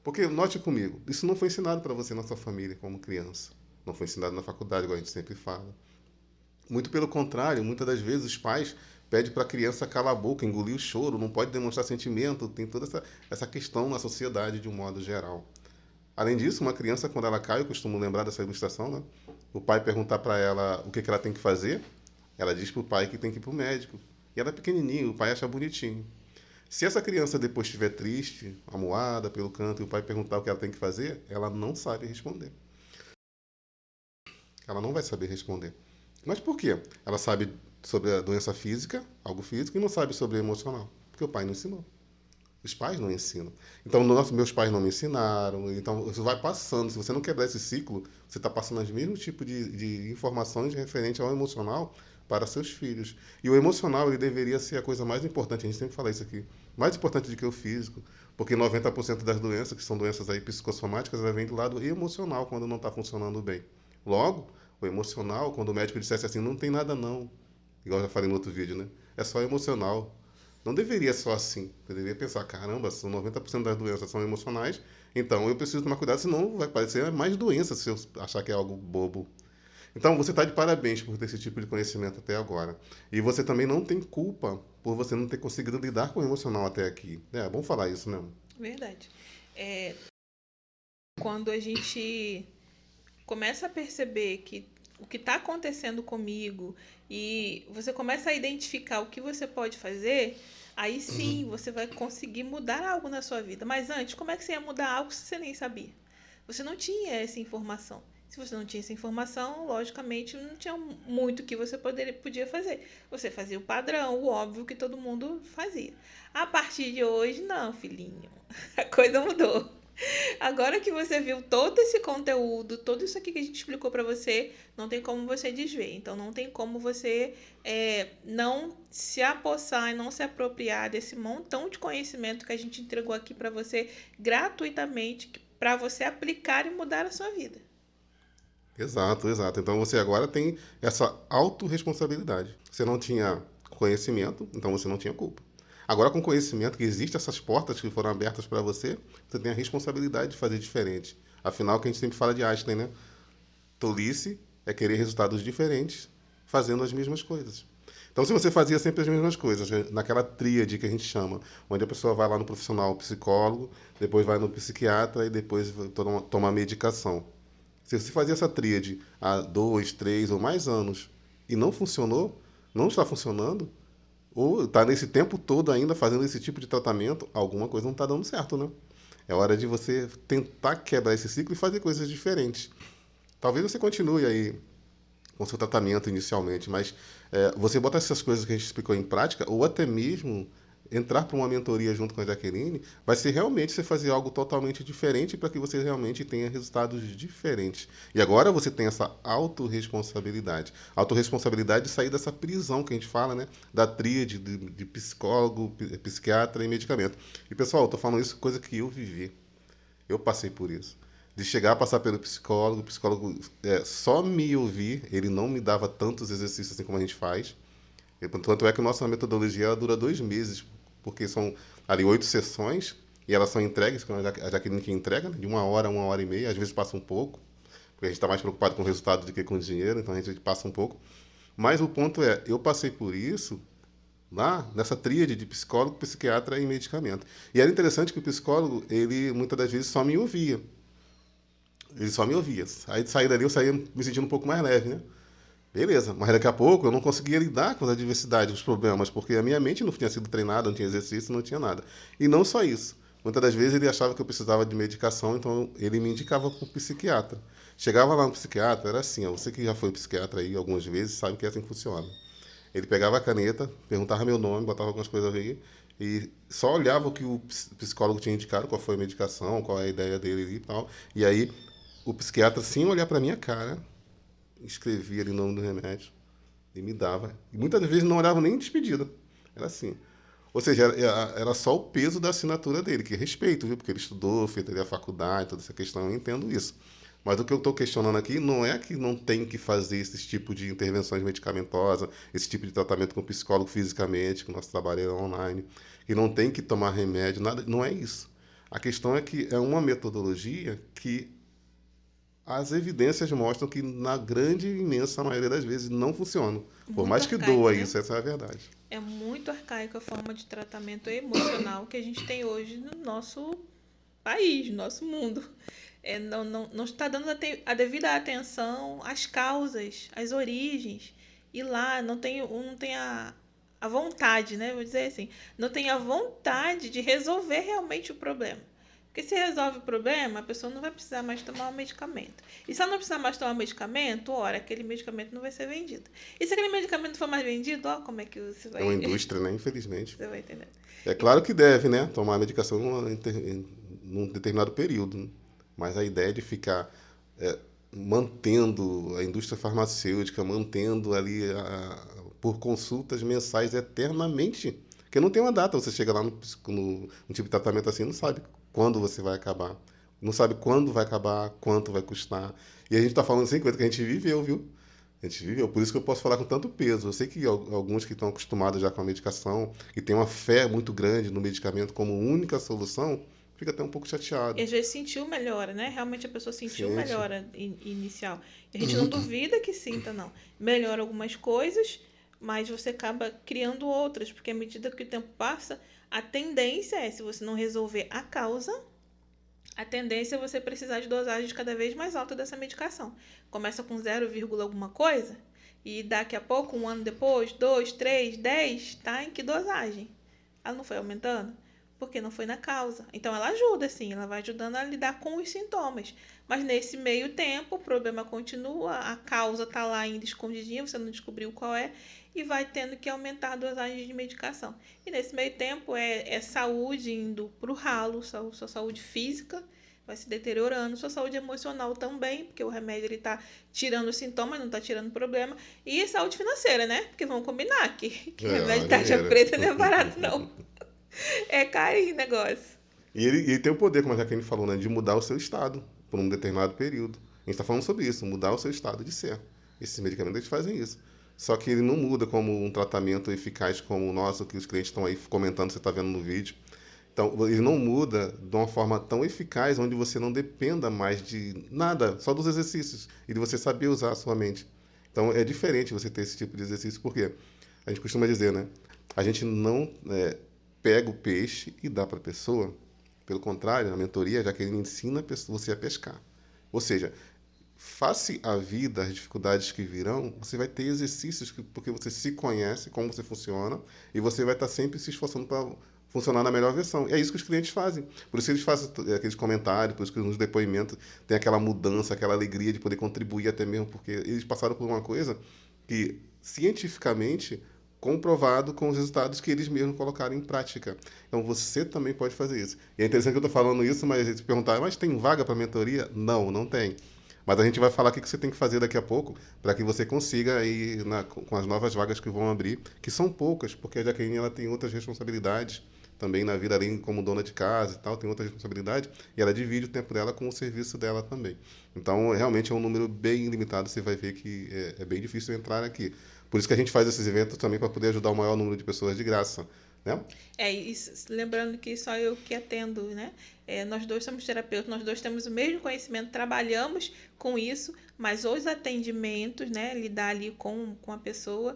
Speaker 2: Porque, note comigo, isso não foi ensinado para você na sua família como criança. Não foi ensinado na faculdade, igual a gente sempre fala. Muito pelo contrário, muitas das vezes os pais pedem para a criança calar a boca, engolir o choro, não pode demonstrar sentimento, tem toda essa questão na sociedade de um modo geral. Além disso, uma criança, quando ela cai, eu costumo lembrar dessa ilustração, né? O pai perguntar para ela o que ela tem que fazer, ela diz para o pai que tem que ir para o médico. E ela é pequenininha, o pai acha bonitinho. Se essa criança depois estiver triste, amuada pelo canto, e o pai perguntar o que ela tem que fazer, ela não sabe responder. Ela não vai saber responder. Mas por quê? Ela sabe sobre a doença física, algo físico, e não sabe sobre o emocional. Porque o pai não ensinou. Os pais não ensinam. Então, meus pais não me ensinaram. Então, isso vai passando. Se você não quebrar esse ciclo, você está passando os mesmos tipos de informações referente ao emocional para seus filhos. E o emocional, ele deveria ser a coisa mais importante. A gente sempre fala isso aqui. Mais importante do que o físico. Porque 90% das doenças, que são doenças aí psicossomáticas, elas vêm do lado emocional quando não está funcionando bem. Logo, o emocional, quando o médico dissesse assim, não tem nada não. Igual eu já falei no outro vídeo, né? É só emocional. Não deveria ser só assim. Eu deveria pensar, caramba, são 90% das doenças são emocionais, então eu preciso tomar cuidado, senão vai parecer mais doença se eu achar que é algo bobo. Então você está de parabéns por ter esse tipo de conhecimento até agora. E você também não tem culpa por você não ter conseguido lidar com o emocional até aqui. É bom falar isso mesmo.
Speaker 1: Verdade. É, quando a gente começa a perceber que o que está acontecendo comigo e você começa a identificar o que você pode fazer, aí sim você vai conseguir mudar algo na sua vida. Mas antes, como é que você ia mudar algo se você nem sabia? Você não tinha essa informação. Se você não tinha essa informação, logicamente não tinha muito que você podia fazer. Você fazia o padrão, o óbvio que todo mundo fazia. A partir de hoje, não, filhinho. A coisa mudou. Agora que você viu todo esse conteúdo, tudo isso aqui que a gente explicou para você, não tem como você desver. Então, não tem como você não se apossar e não se apropriar desse montão de conhecimento que a gente entregou aqui para você gratuitamente, para você aplicar e mudar a sua vida.
Speaker 2: Exato, exato. Então você agora tem essa autorresponsabilidade. Você não tinha conhecimento, então você não tinha culpa. Agora, com conhecimento que existem essas portas que foram abertas para você, você tem a responsabilidade de fazer diferente. Afinal, que a gente sempre fala de Einstein, né? Tolice é querer resultados diferentes fazendo as mesmas coisas. Então, se você fazia sempre as mesmas coisas, naquela tríade que a gente chama, onde a pessoa vai lá no profissional psicólogo, depois vai no psiquiatra e depois toma medicação. Se você fazia essa tríade há 2, 3 ou mais anos e não funcionou, não está funcionando, ou está nesse tempo todo ainda fazendo esse tipo de tratamento, alguma coisa não está dando certo, né? É hora de você tentar quebrar esse ciclo e fazer coisas diferentes. Talvez você continue aí com seu tratamento inicialmente, mas você bota essas coisas que a gente explicou em prática, ou até mesmo entrar para uma mentoria junto com a Jaqueline vai ser realmente você fazer algo totalmente diferente para que você realmente tenha resultados diferentes. E agora você tem essa autorresponsabilidade. Autorresponsabilidade de sair dessa prisão que a gente fala, né? Da tríade de psicólogo, psiquiatra e medicamento. E, pessoal, eu tô falando isso coisa que eu vivi. Eu passei por isso. De chegar a passar pelo psicólogo, o psicólogo só me ouvir, ele não me dava tantos exercícios assim como a gente faz. Tanto é que a nossa metodologia ela dura 2 meses, porque são ali 8 sessões, e elas são entregues, quando a Jaqueline que entrega, né, de 1 hora e meia, às vezes passa um pouco, porque a gente está mais preocupado com o resultado do que com o dinheiro, então a gente passa um pouco. Mas o ponto é, eu passei por isso lá nessa tríade de psicólogo, psiquiatra e medicamento. E era interessante que o psicólogo, ele muitas das vezes só me ouvia. Ele só me ouvia. Aí de sair dali eu saía me sentindo um pouco mais leve, né? Beleza, mas daqui a pouco eu não conseguia lidar com as adversidades, os problemas, porque a minha mente não tinha sido treinada, não tinha exercício, não tinha nada. E não só isso. Muitas das vezes ele achava que eu precisava de medicação, então ele me indicava para um psiquiatra. Chegava lá no psiquiatra, era assim, ó, você que já foi psiquiatra aí algumas vezes, sabe que é assim que funciona. Ele pegava a caneta, perguntava meu nome, botava algumas coisas aí, e só olhava o que o psicólogo tinha indicado, qual foi a medicação, qual é a ideia dele e tal. E aí o psiquiatra, sem olhar para minha cara, escrevia ali o nome do remédio e me dava. E muitas vezes não olhava nem em despedida. Era assim. Ou seja, era só o peso da assinatura dele, que respeito, viu? Porque ele estudou, fez ali a faculdade, toda essa questão, eu entendo isso. Mas o que eu estou questionando aqui não é que não tem que fazer esse tipo de intervenções medicamentosas, esse tipo de tratamento com psicólogo fisicamente, que o nosso trabalho é online, que não tem que tomar remédio, nada, não é isso. A questão é que é uma metodologia que as evidências mostram que, na grande e imensa maioria das vezes, não funciona. Por
Speaker 1: Muito
Speaker 2: mais que
Speaker 1: arcaico,
Speaker 2: doa
Speaker 1: né?
Speaker 2: isso, essa é a verdade.
Speaker 1: É muito arcaica a forma de tratamento emocional que a gente tem hoje no nosso país, no nosso mundo. Não está dando a devida atenção às causas, às origens. E lá não tem a vontade, né? Vou dizer assim, não tem a vontade de resolver realmente o problema. Porque se resolve o problema, a pessoa não vai precisar mais tomar o medicamento. E se ela não precisar mais tomar o medicamento, ora, aquele medicamento não vai ser vendido. E se aquele medicamento não for mais vendido, ó, como é que você
Speaker 2: É uma
Speaker 1: vai.
Speaker 2: indústria, né? Infelizmente.
Speaker 1: Você vai entender.
Speaker 2: É claro que deve, né? Tomar a medicação num determinado período. Né? Mas a ideia de ficar mantendo a indústria farmacêutica, mantendo ali por consultas mensais eternamente. Porque não tem uma data. Você chega lá no tipo de tratamento assim, não sabe quando você vai acabar. Não sabe quando vai acabar, quanto vai custar. E a gente está falando assim, coisa que a gente viveu, viu? A gente viveu, por isso que eu posso falar com tanto peso. Eu sei que alguns que estão acostumados já com a medicação, que têm uma fé muito grande no medicamento como única solução, fica até um pouco
Speaker 1: E
Speaker 2: chateado.
Speaker 1: às vezes sentiu melhora, né? Realmente a pessoa sentiu
Speaker 2: Gente,
Speaker 1: melhora inicial. E a gente não duvida que sinta, não. Melhora algumas coisas, mas você acaba criando outras, porque à medida que o tempo passa, a tendência é, se você não resolver a causa, a tendência é você precisar de dosagens cada vez mais altas dessa medicação. Começa com 0, alguma coisa, e daqui a pouco, um ano depois, 2, 3, 10, tá em que dosagem? Ela não foi aumentando? Porque não foi na causa. Então ela ajuda, sim, ela vai ajudando a lidar com os sintomas. Mas nesse meio tempo, o problema continua, a causa tá lá ainda escondidinha, você não descobriu qual é, e vai tendo que aumentar a dosagem de medicação. E nesse meio tempo é saúde indo pro ralo, sua saúde física vai se deteriorando, sua saúde emocional também, porque o remédio ele tá tirando os sintomas, não tá tirando o problema, e saúde financeira, né? Porque vamos combinar que remédio de
Speaker 2: olha,
Speaker 1: tarja
Speaker 2: dinheiro.
Speaker 1: preta não é barato, não. É carinho o negócio.
Speaker 2: E ele tem o poder, como a Jaqueline falou, né, de mudar o seu estado por um determinado período. A gente está falando sobre isso, mudar o seu estado de ser. Esses medicamentos eles fazem isso. Só que ele não muda como um tratamento eficaz como o nosso, que os clientes estão aí comentando, você está vendo no vídeo. Então, ele não muda de uma forma tão eficaz, onde você não dependa mais de nada, só dos exercícios, e de você saber usar a sua mente. Então, é diferente você ter esse tipo de exercício, porque a gente costuma dizer, né? A gente não pega o peixe e dá para a pessoa. Pelo contrário, na mentoria, já que ele ensina você a pescar. Ou seja, face à vida, as dificuldades que virão, você vai ter exercícios porque você se conhece, como você funciona, e você vai estar sempre se esforçando para funcionar na melhor versão. E é isso que os clientes fazem. Por isso eles fazem aqueles comentários, por isso que nos depoimentos tem aquela mudança, aquela alegria de poder contribuir até mesmo, porque eles passaram por uma coisa que, cientificamente, comprovado com os resultados que eles mesmos colocaram em prática. Então você também pode fazer isso. E é interessante que eu estou falando isso, mas se perguntar, mas tem vaga para mentoria? Não, não tem. Mas a gente vai falar o que você tem que fazer daqui a pouco para que você consiga ir com as novas vagas que vão abrir, que são poucas, porque a Jaqueline ela tem outras responsabilidades também na vida, além como dona de casa e tal, tem outras responsabilidades, e ela divide o tempo dela com o serviço dela também. Então, realmente é um número bem limitado, você vai ver que é bem difícil entrar aqui. Por isso que a gente faz esses eventos também para poder ajudar o maior número de pessoas de graça, né?
Speaker 1: Isso, lembrando que só eu que atendo, né? Nós dois somos terapeutas, nós dois temos o mesmo conhecimento, trabalhamos com isso, mas os atendimentos, né? Lidar ali com a pessoa,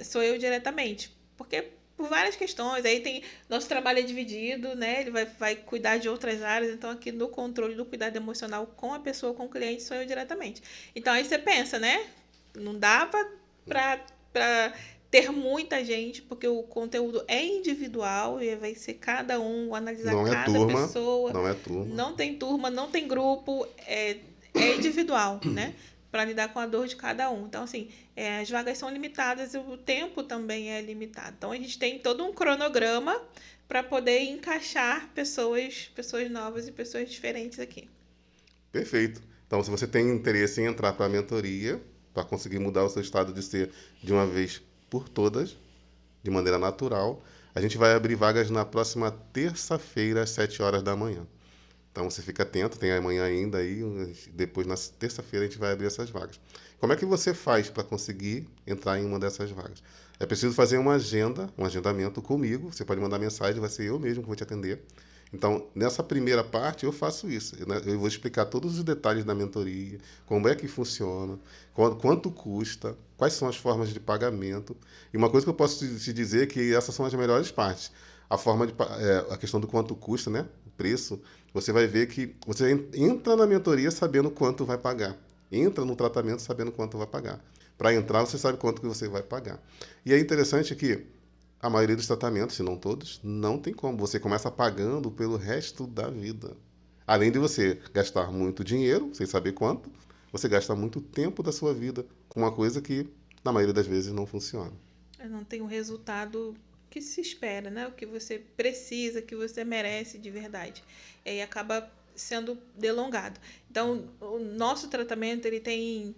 Speaker 1: sou eu diretamente. Porque por várias questões, aí tem. Nosso trabalho é dividido, né? Ele vai cuidar de outras áreas, então aqui no controle do cuidado emocional com a pessoa, com o cliente, sou eu diretamente. Então aí você pensa, né? Não dá para ter muita gente, porque o conteúdo é individual e vai ser cada um, analisar
Speaker 2: Não é
Speaker 1: cada
Speaker 2: turma,
Speaker 1: pessoa.
Speaker 2: não é turma.
Speaker 1: Não tem turma, não tem grupo, é individual, né? Para lidar com a dor de cada um. Então, assim, as vagas são limitadas e o tempo também é limitado. Então, a gente tem todo um cronograma para poder encaixar pessoas novas e pessoas diferentes aqui.
Speaker 2: Perfeito. Então, se você tem interesse em entrar para a mentoria, para conseguir mudar o seu estado de ser de uma vez por todas, de maneira natural, a gente vai abrir vagas na próxima terça-feira, às 7 horas da manhã. Então você fica atento, tem amanhã ainda aí, depois na terça-feira a gente vai abrir essas vagas. Como é que você faz para conseguir entrar em uma dessas vagas? É preciso fazer uma agenda, um agendamento comigo. Você pode mandar mensagem, vai ser eu mesmo que vou te atender. Então, nessa primeira parte, eu faço isso. Eu vou explicar todos os detalhes da mentoria, como é que funciona, quanto custa, quais são as formas de pagamento. E uma coisa que eu posso te dizer é que essas são as melhores partes. A questão do quanto custa, né? O preço. Você vai ver que você entra na mentoria sabendo quanto vai pagar. Entra no tratamento sabendo quanto vai pagar. Para entrar, você sabe quanto que você vai pagar. E é interessante que a maioria dos tratamentos, se não todos, não tem como. Você começa pagando pelo resto da vida. Além de você gastar muito dinheiro, sem saber quanto, você gasta muito tempo da sua vida com uma coisa que, na maioria das vezes, não funciona.
Speaker 1: Não tem o resultado que se espera, né? O que você precisa, que você merece de verdade. E acaba sendo delongado. Então, o nosso tratamento, ele tem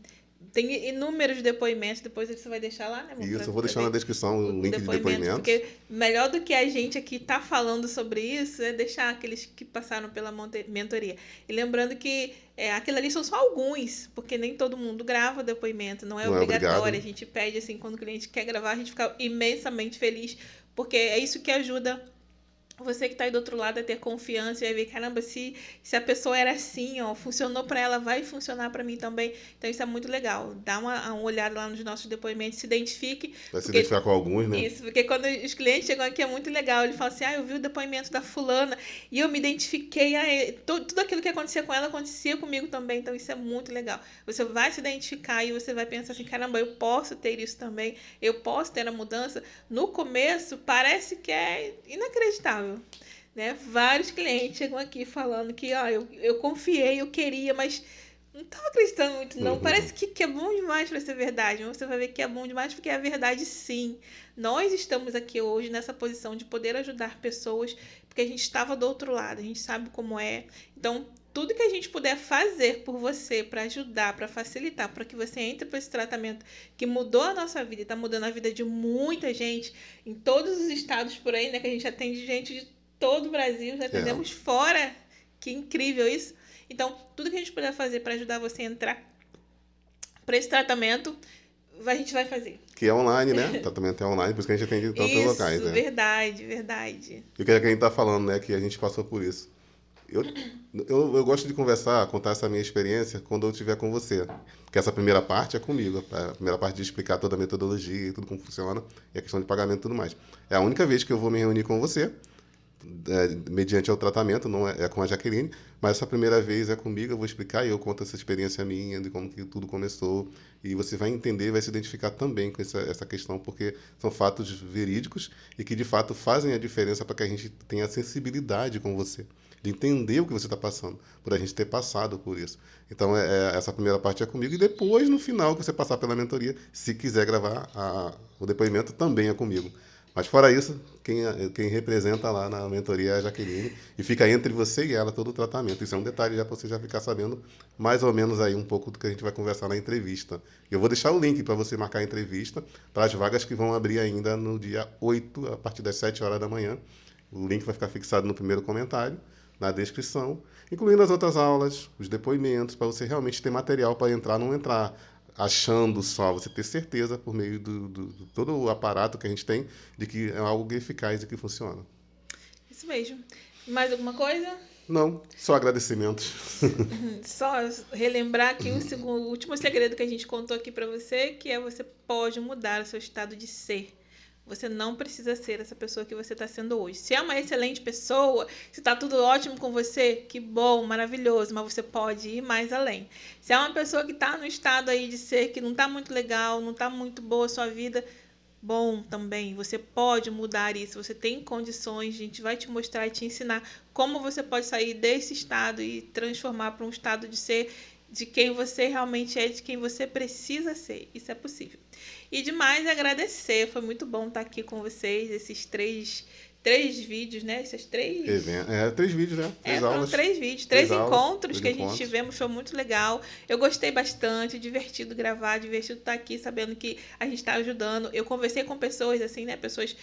Speaker 1: inúmeros depoimentos, depois você vai deixar lá, né, amor?
Speaker 2: Isso,
Speaker 1: Pra
Speaker 2: eu vou deixar na
Speaker 1: ver
Speaker 2: descrição o
Speaker 1: os
Speaker 2: link de
Speaker 1: depoimentos,
Speaker 2: depoimentos.
Speaker 1: porque melhor do que a gente aqui tá falando sobre isso é deixar aqueles que passaram pela mentoria. E lembrando que aquilo ali são só alguns, porque nem todo mundo grava depoimento, não é
Speaker 2: Não é
Speaker 1: obrigatório. A
Speaker 2: obrigado.
Speaker 1: gente pede assim, quando o cliente quer gravar, a gente fica imensamente feliz, porque é isso que ajuda você que tá aí do outro lado a ter confiança e vai ver, caramba, se a pessoa era assim, ó, funcionou para ela, vai funcionar para mim também. Então isso é muito legal. Dá uma olhada lá nos nossos depoimentos, se identifique,
Speaker 2: Vai se
Speaker 1: porque
Speaker 2: identificar com alguns, né?
Speaker 1: isso, porque quando os clientes chegam aqui é muito legal. Ele fala assim: eu vi o depoimento da fulana e eu me identifiquei. Tudo aquilo que acontecia com ela acontecia comigo também. Então, isso é muito legal. Você vai se identificar e você vai pensar assim: caramba, eu posso ter isso também. Eu posso ter a mudança. No começo, parece que é inacreditável. Né? Vários clientes chegam aqui falando que eu confiei, eu queria, mas não estava acreditando muito, não.
Speaker 2: Uhum.
Speaker 1: Parece que é bom demais para ser verdade. Mas você vai ver que é bom demais porque é a verdade, sim. Nós estamos aqui hoje nessa posição de poder ajudar pessoas porque a gente estava do outro lado, a gente sabe como é. Então, tudo que a gente puder fazer por você para ajudar, para facilitar, para que você entre para esse tratamento que mudou a nossa vida e está mudando a vida de muita gente em todos os estados por aí, né? Que a gente atende gente de todo o Brasil, já
Speaker 2: É.
Speaker 1: atendemos fora. Que incrível isso. Então, tudo que a gente puder fazer para ajudar você a entrar para esse tratamento, a gente vai fazer.
Speaker 2: Que é online, né? O tratamento é online, por isso que a gente atende em tantos locais,
Speaker 1: Isso,
Speaker 2: né?
Speaker 1: verdade, verdade.
Speaker 2: E o que a gente tá falando, né? Que a gente passou por isso. Eu, eu gosto de conversar, contar essa minha experiência quando eu estiver com você. Que essa primeira parte é comigo. A primeira parte de explicar toda a metodologia e tudo como funciona, e a questão de pagamento e tudo mais. É a única vez que eu vou me reunir com você, mediante o tratamento, não é com a Jaqueline, mas essa primeira vez é comigo, eu vou explicar e eu conto essa experiência minha, de como que tudo começou, e você vai entender, vai se identificar também com essa questão, porque são fatos verídicos e que de fato fazem a diferença para que a gente tenha sensibilidade com você. de entender o que você está passando, por a gente ter passado por isso. Então, essa primeira parte é comigo, e depois, no final, que você passar pela mentoria, se quiser gravar o depoimento, também é comigo. Mas fora isso, quem representa lá na mentoria é a Jaqueline, e fica entre você e ela todo o tratamento. Isso é um detalhe já para você já ficar sabendo mais ou menos aí um pouco do que a gente vai conversar na entrevista. Eu vou deixar o link para você marcar a entrevista para as vagas que vão abrir ainda no dia 8, a partir das 7 horas da manhã. O link vai ficar fixado no primeiro comentário, na descrição, incluindo as outras aulas, os depoimentos, para você realmente ter material para entrar, não entrar achando só, você ter certeza, por meio do todo o aparato que a gente tem, de que é algo eficaz e que funciona.
Speaker 1: Isso mesmo. Mais alguma coisa?
Speaker 2: Não, só agradecimentos.
Speaker 1: Só relembrar que o último segredo que a gente contou aqui para você, que é você pode mudar o seu estado de ser. Você não precisa ser essa pessoa que você está sendo hoje. Se é uma excelente pessoa, se está tudo ótimo com você, que bom, maravilhoso, mas você pode ir mais além. Se é uma pessoa que está no estado aí de ser que não está muito legal, não está muito boa a sua vida, bom também. Você pode mudar isso. Você tem condições, a gente vai te mostrar e te ensinar como você pode sair desse estado e transformar para um estado de ser de quem você realmente é, de quem você precisa ser. Isso é possível. E demais agradecer, foi muito bom estar aqui com vocês, esses três vídeos, né? Esses três...
Speaker 2: 3 vídeos, né? 3 aulas.
Speaker 1: Foram 3 vídeos, 3 encontros que a gente tivemos, foi muito legal. Eu gostei bastante, divertido gravar, divertido estar aqui, sabendo que a gente está ajudando. Eu conversei com pessoas, assim, né? Pessoas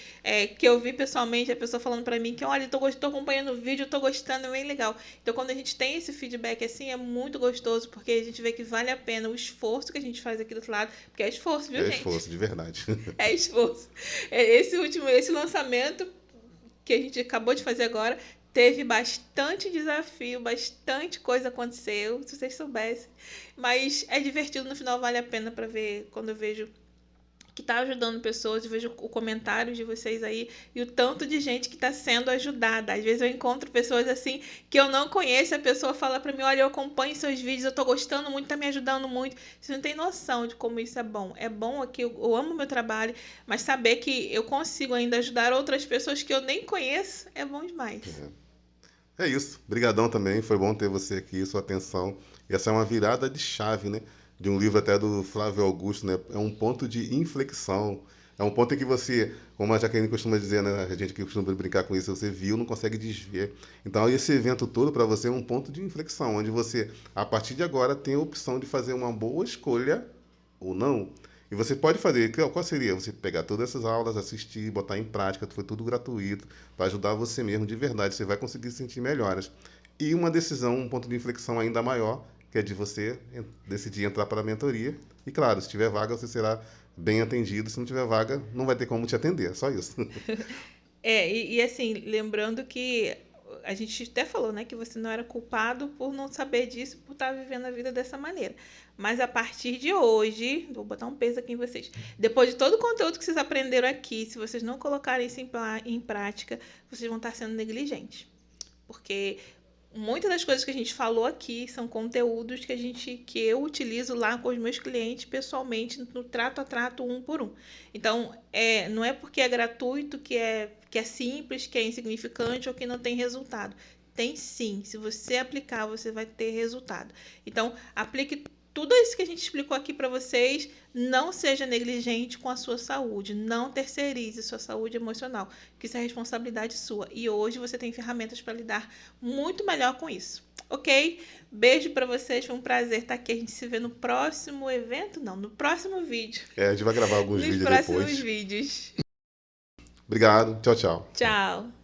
Speaker 1: que eu vi pessoalmente, a pessoa falando para mim que, olha, tô acompanhando o vídeo, tô gostando, é bem legal. Então, quando a gente tem esse feedback, assim, é muito gostoso, porque a gente vê que vale a pena o esforço que a gente faz aqui do outro lado, porque é esforço, viu, gente?
Speaker 2: É esforço, de verdade.
Speaker 1: É esforço. Esse lançamento que a gente acabou de fazer agora, teve bastante desafio, bastante coisa aconteceu, se vocês soubessem. Mas é divertido, no final vale a pena para ver, quando eu vejo que está ajudando pessoas, eu vejo o comentário de vocês aí e o tanto de gente que está sendo ajudada. Às vezes eu encontro pessoas assim que eu não conheço, a pessoa fala para mim, olha, eu acompanho seus vídeos, eu estou gostando muito, está me ajudando muito. Você não tem noção de como isso é bom. É bom aqui, eu amo o meu trabalho, mas saber que eu consigo ainda ajudar outras pessoas que eu nem conheço é bom demais.
Speaker 2: É isso. Obrigadão também, foi bom ter você aqui, sua atenção. E essa é uma virada de chave, né? De um livro até do Flávio Augusto, né? É um ponto de inflexão. É um ponto em que você, como a Jaqueline costuma dizer, né? A gente que costuma brincar com isso, você viu, não consegue desver. Então, esse evento todo para você é um ponto de inflexão, onde você, a partir de agora, tem a opção de fazer uma boa escolha ou não. E você pode fazer, qual seria? Você pegar todas essas aulas, assistir, botar em prática, foi tudo gratuito, para ajudar você mesmo de verdade, você vai conseguir sentir melhoras. E uma decisão, um ponto de inflexão ainda maior, que é de você decidir entrar para a mentoria. E claro, se tiver vaga, você será bem atendido. Se não tiver vaga, não vai ter como te atender. É só isso.
Speaker 1: E assim, lembrando que a gente até falou, né, que você não era culpado por não saber disso, por estar vivendo a vida dessa maneira. Mas a partir de hoje, vou botar um peso aqui em vocês. Depois de todo o conteúdo que vocês aprenderam aqui, se vocês não colocarem isso em prática, vocês vão estar sendo negligentes. Porque muitas das coisas que a gente falou aqui são conteúdos que eu utilizo lá com os meus clientes pessoalmente, no trato a trato, um por um. Então, não é porque é gratuito que é simples, que é insignificante ou que não tem resultado. Tem sim. Se você aplicar, você vai ter resultado. Então, aplique tudo isso que a gente explicou aqui para vocês. Não seja negligente com a sua saúde. Não terceirize sua saúde emocional, que isso é responsabilidade sua. E hoje você tem ferramentas para lidar muito melhor com isso. Ok? Beijo para vocês. Foi um prazer estar aqui. A gente se vê no próximo evento. Não, no próximo vídeo.
Speaker 2: A gente vai gravar alguns vídeos depois.
Speaker 1: Nos próximos vídeos.
Speaker 2: Obrigado. Tchau, tchau.
Speaker 1: Tchau.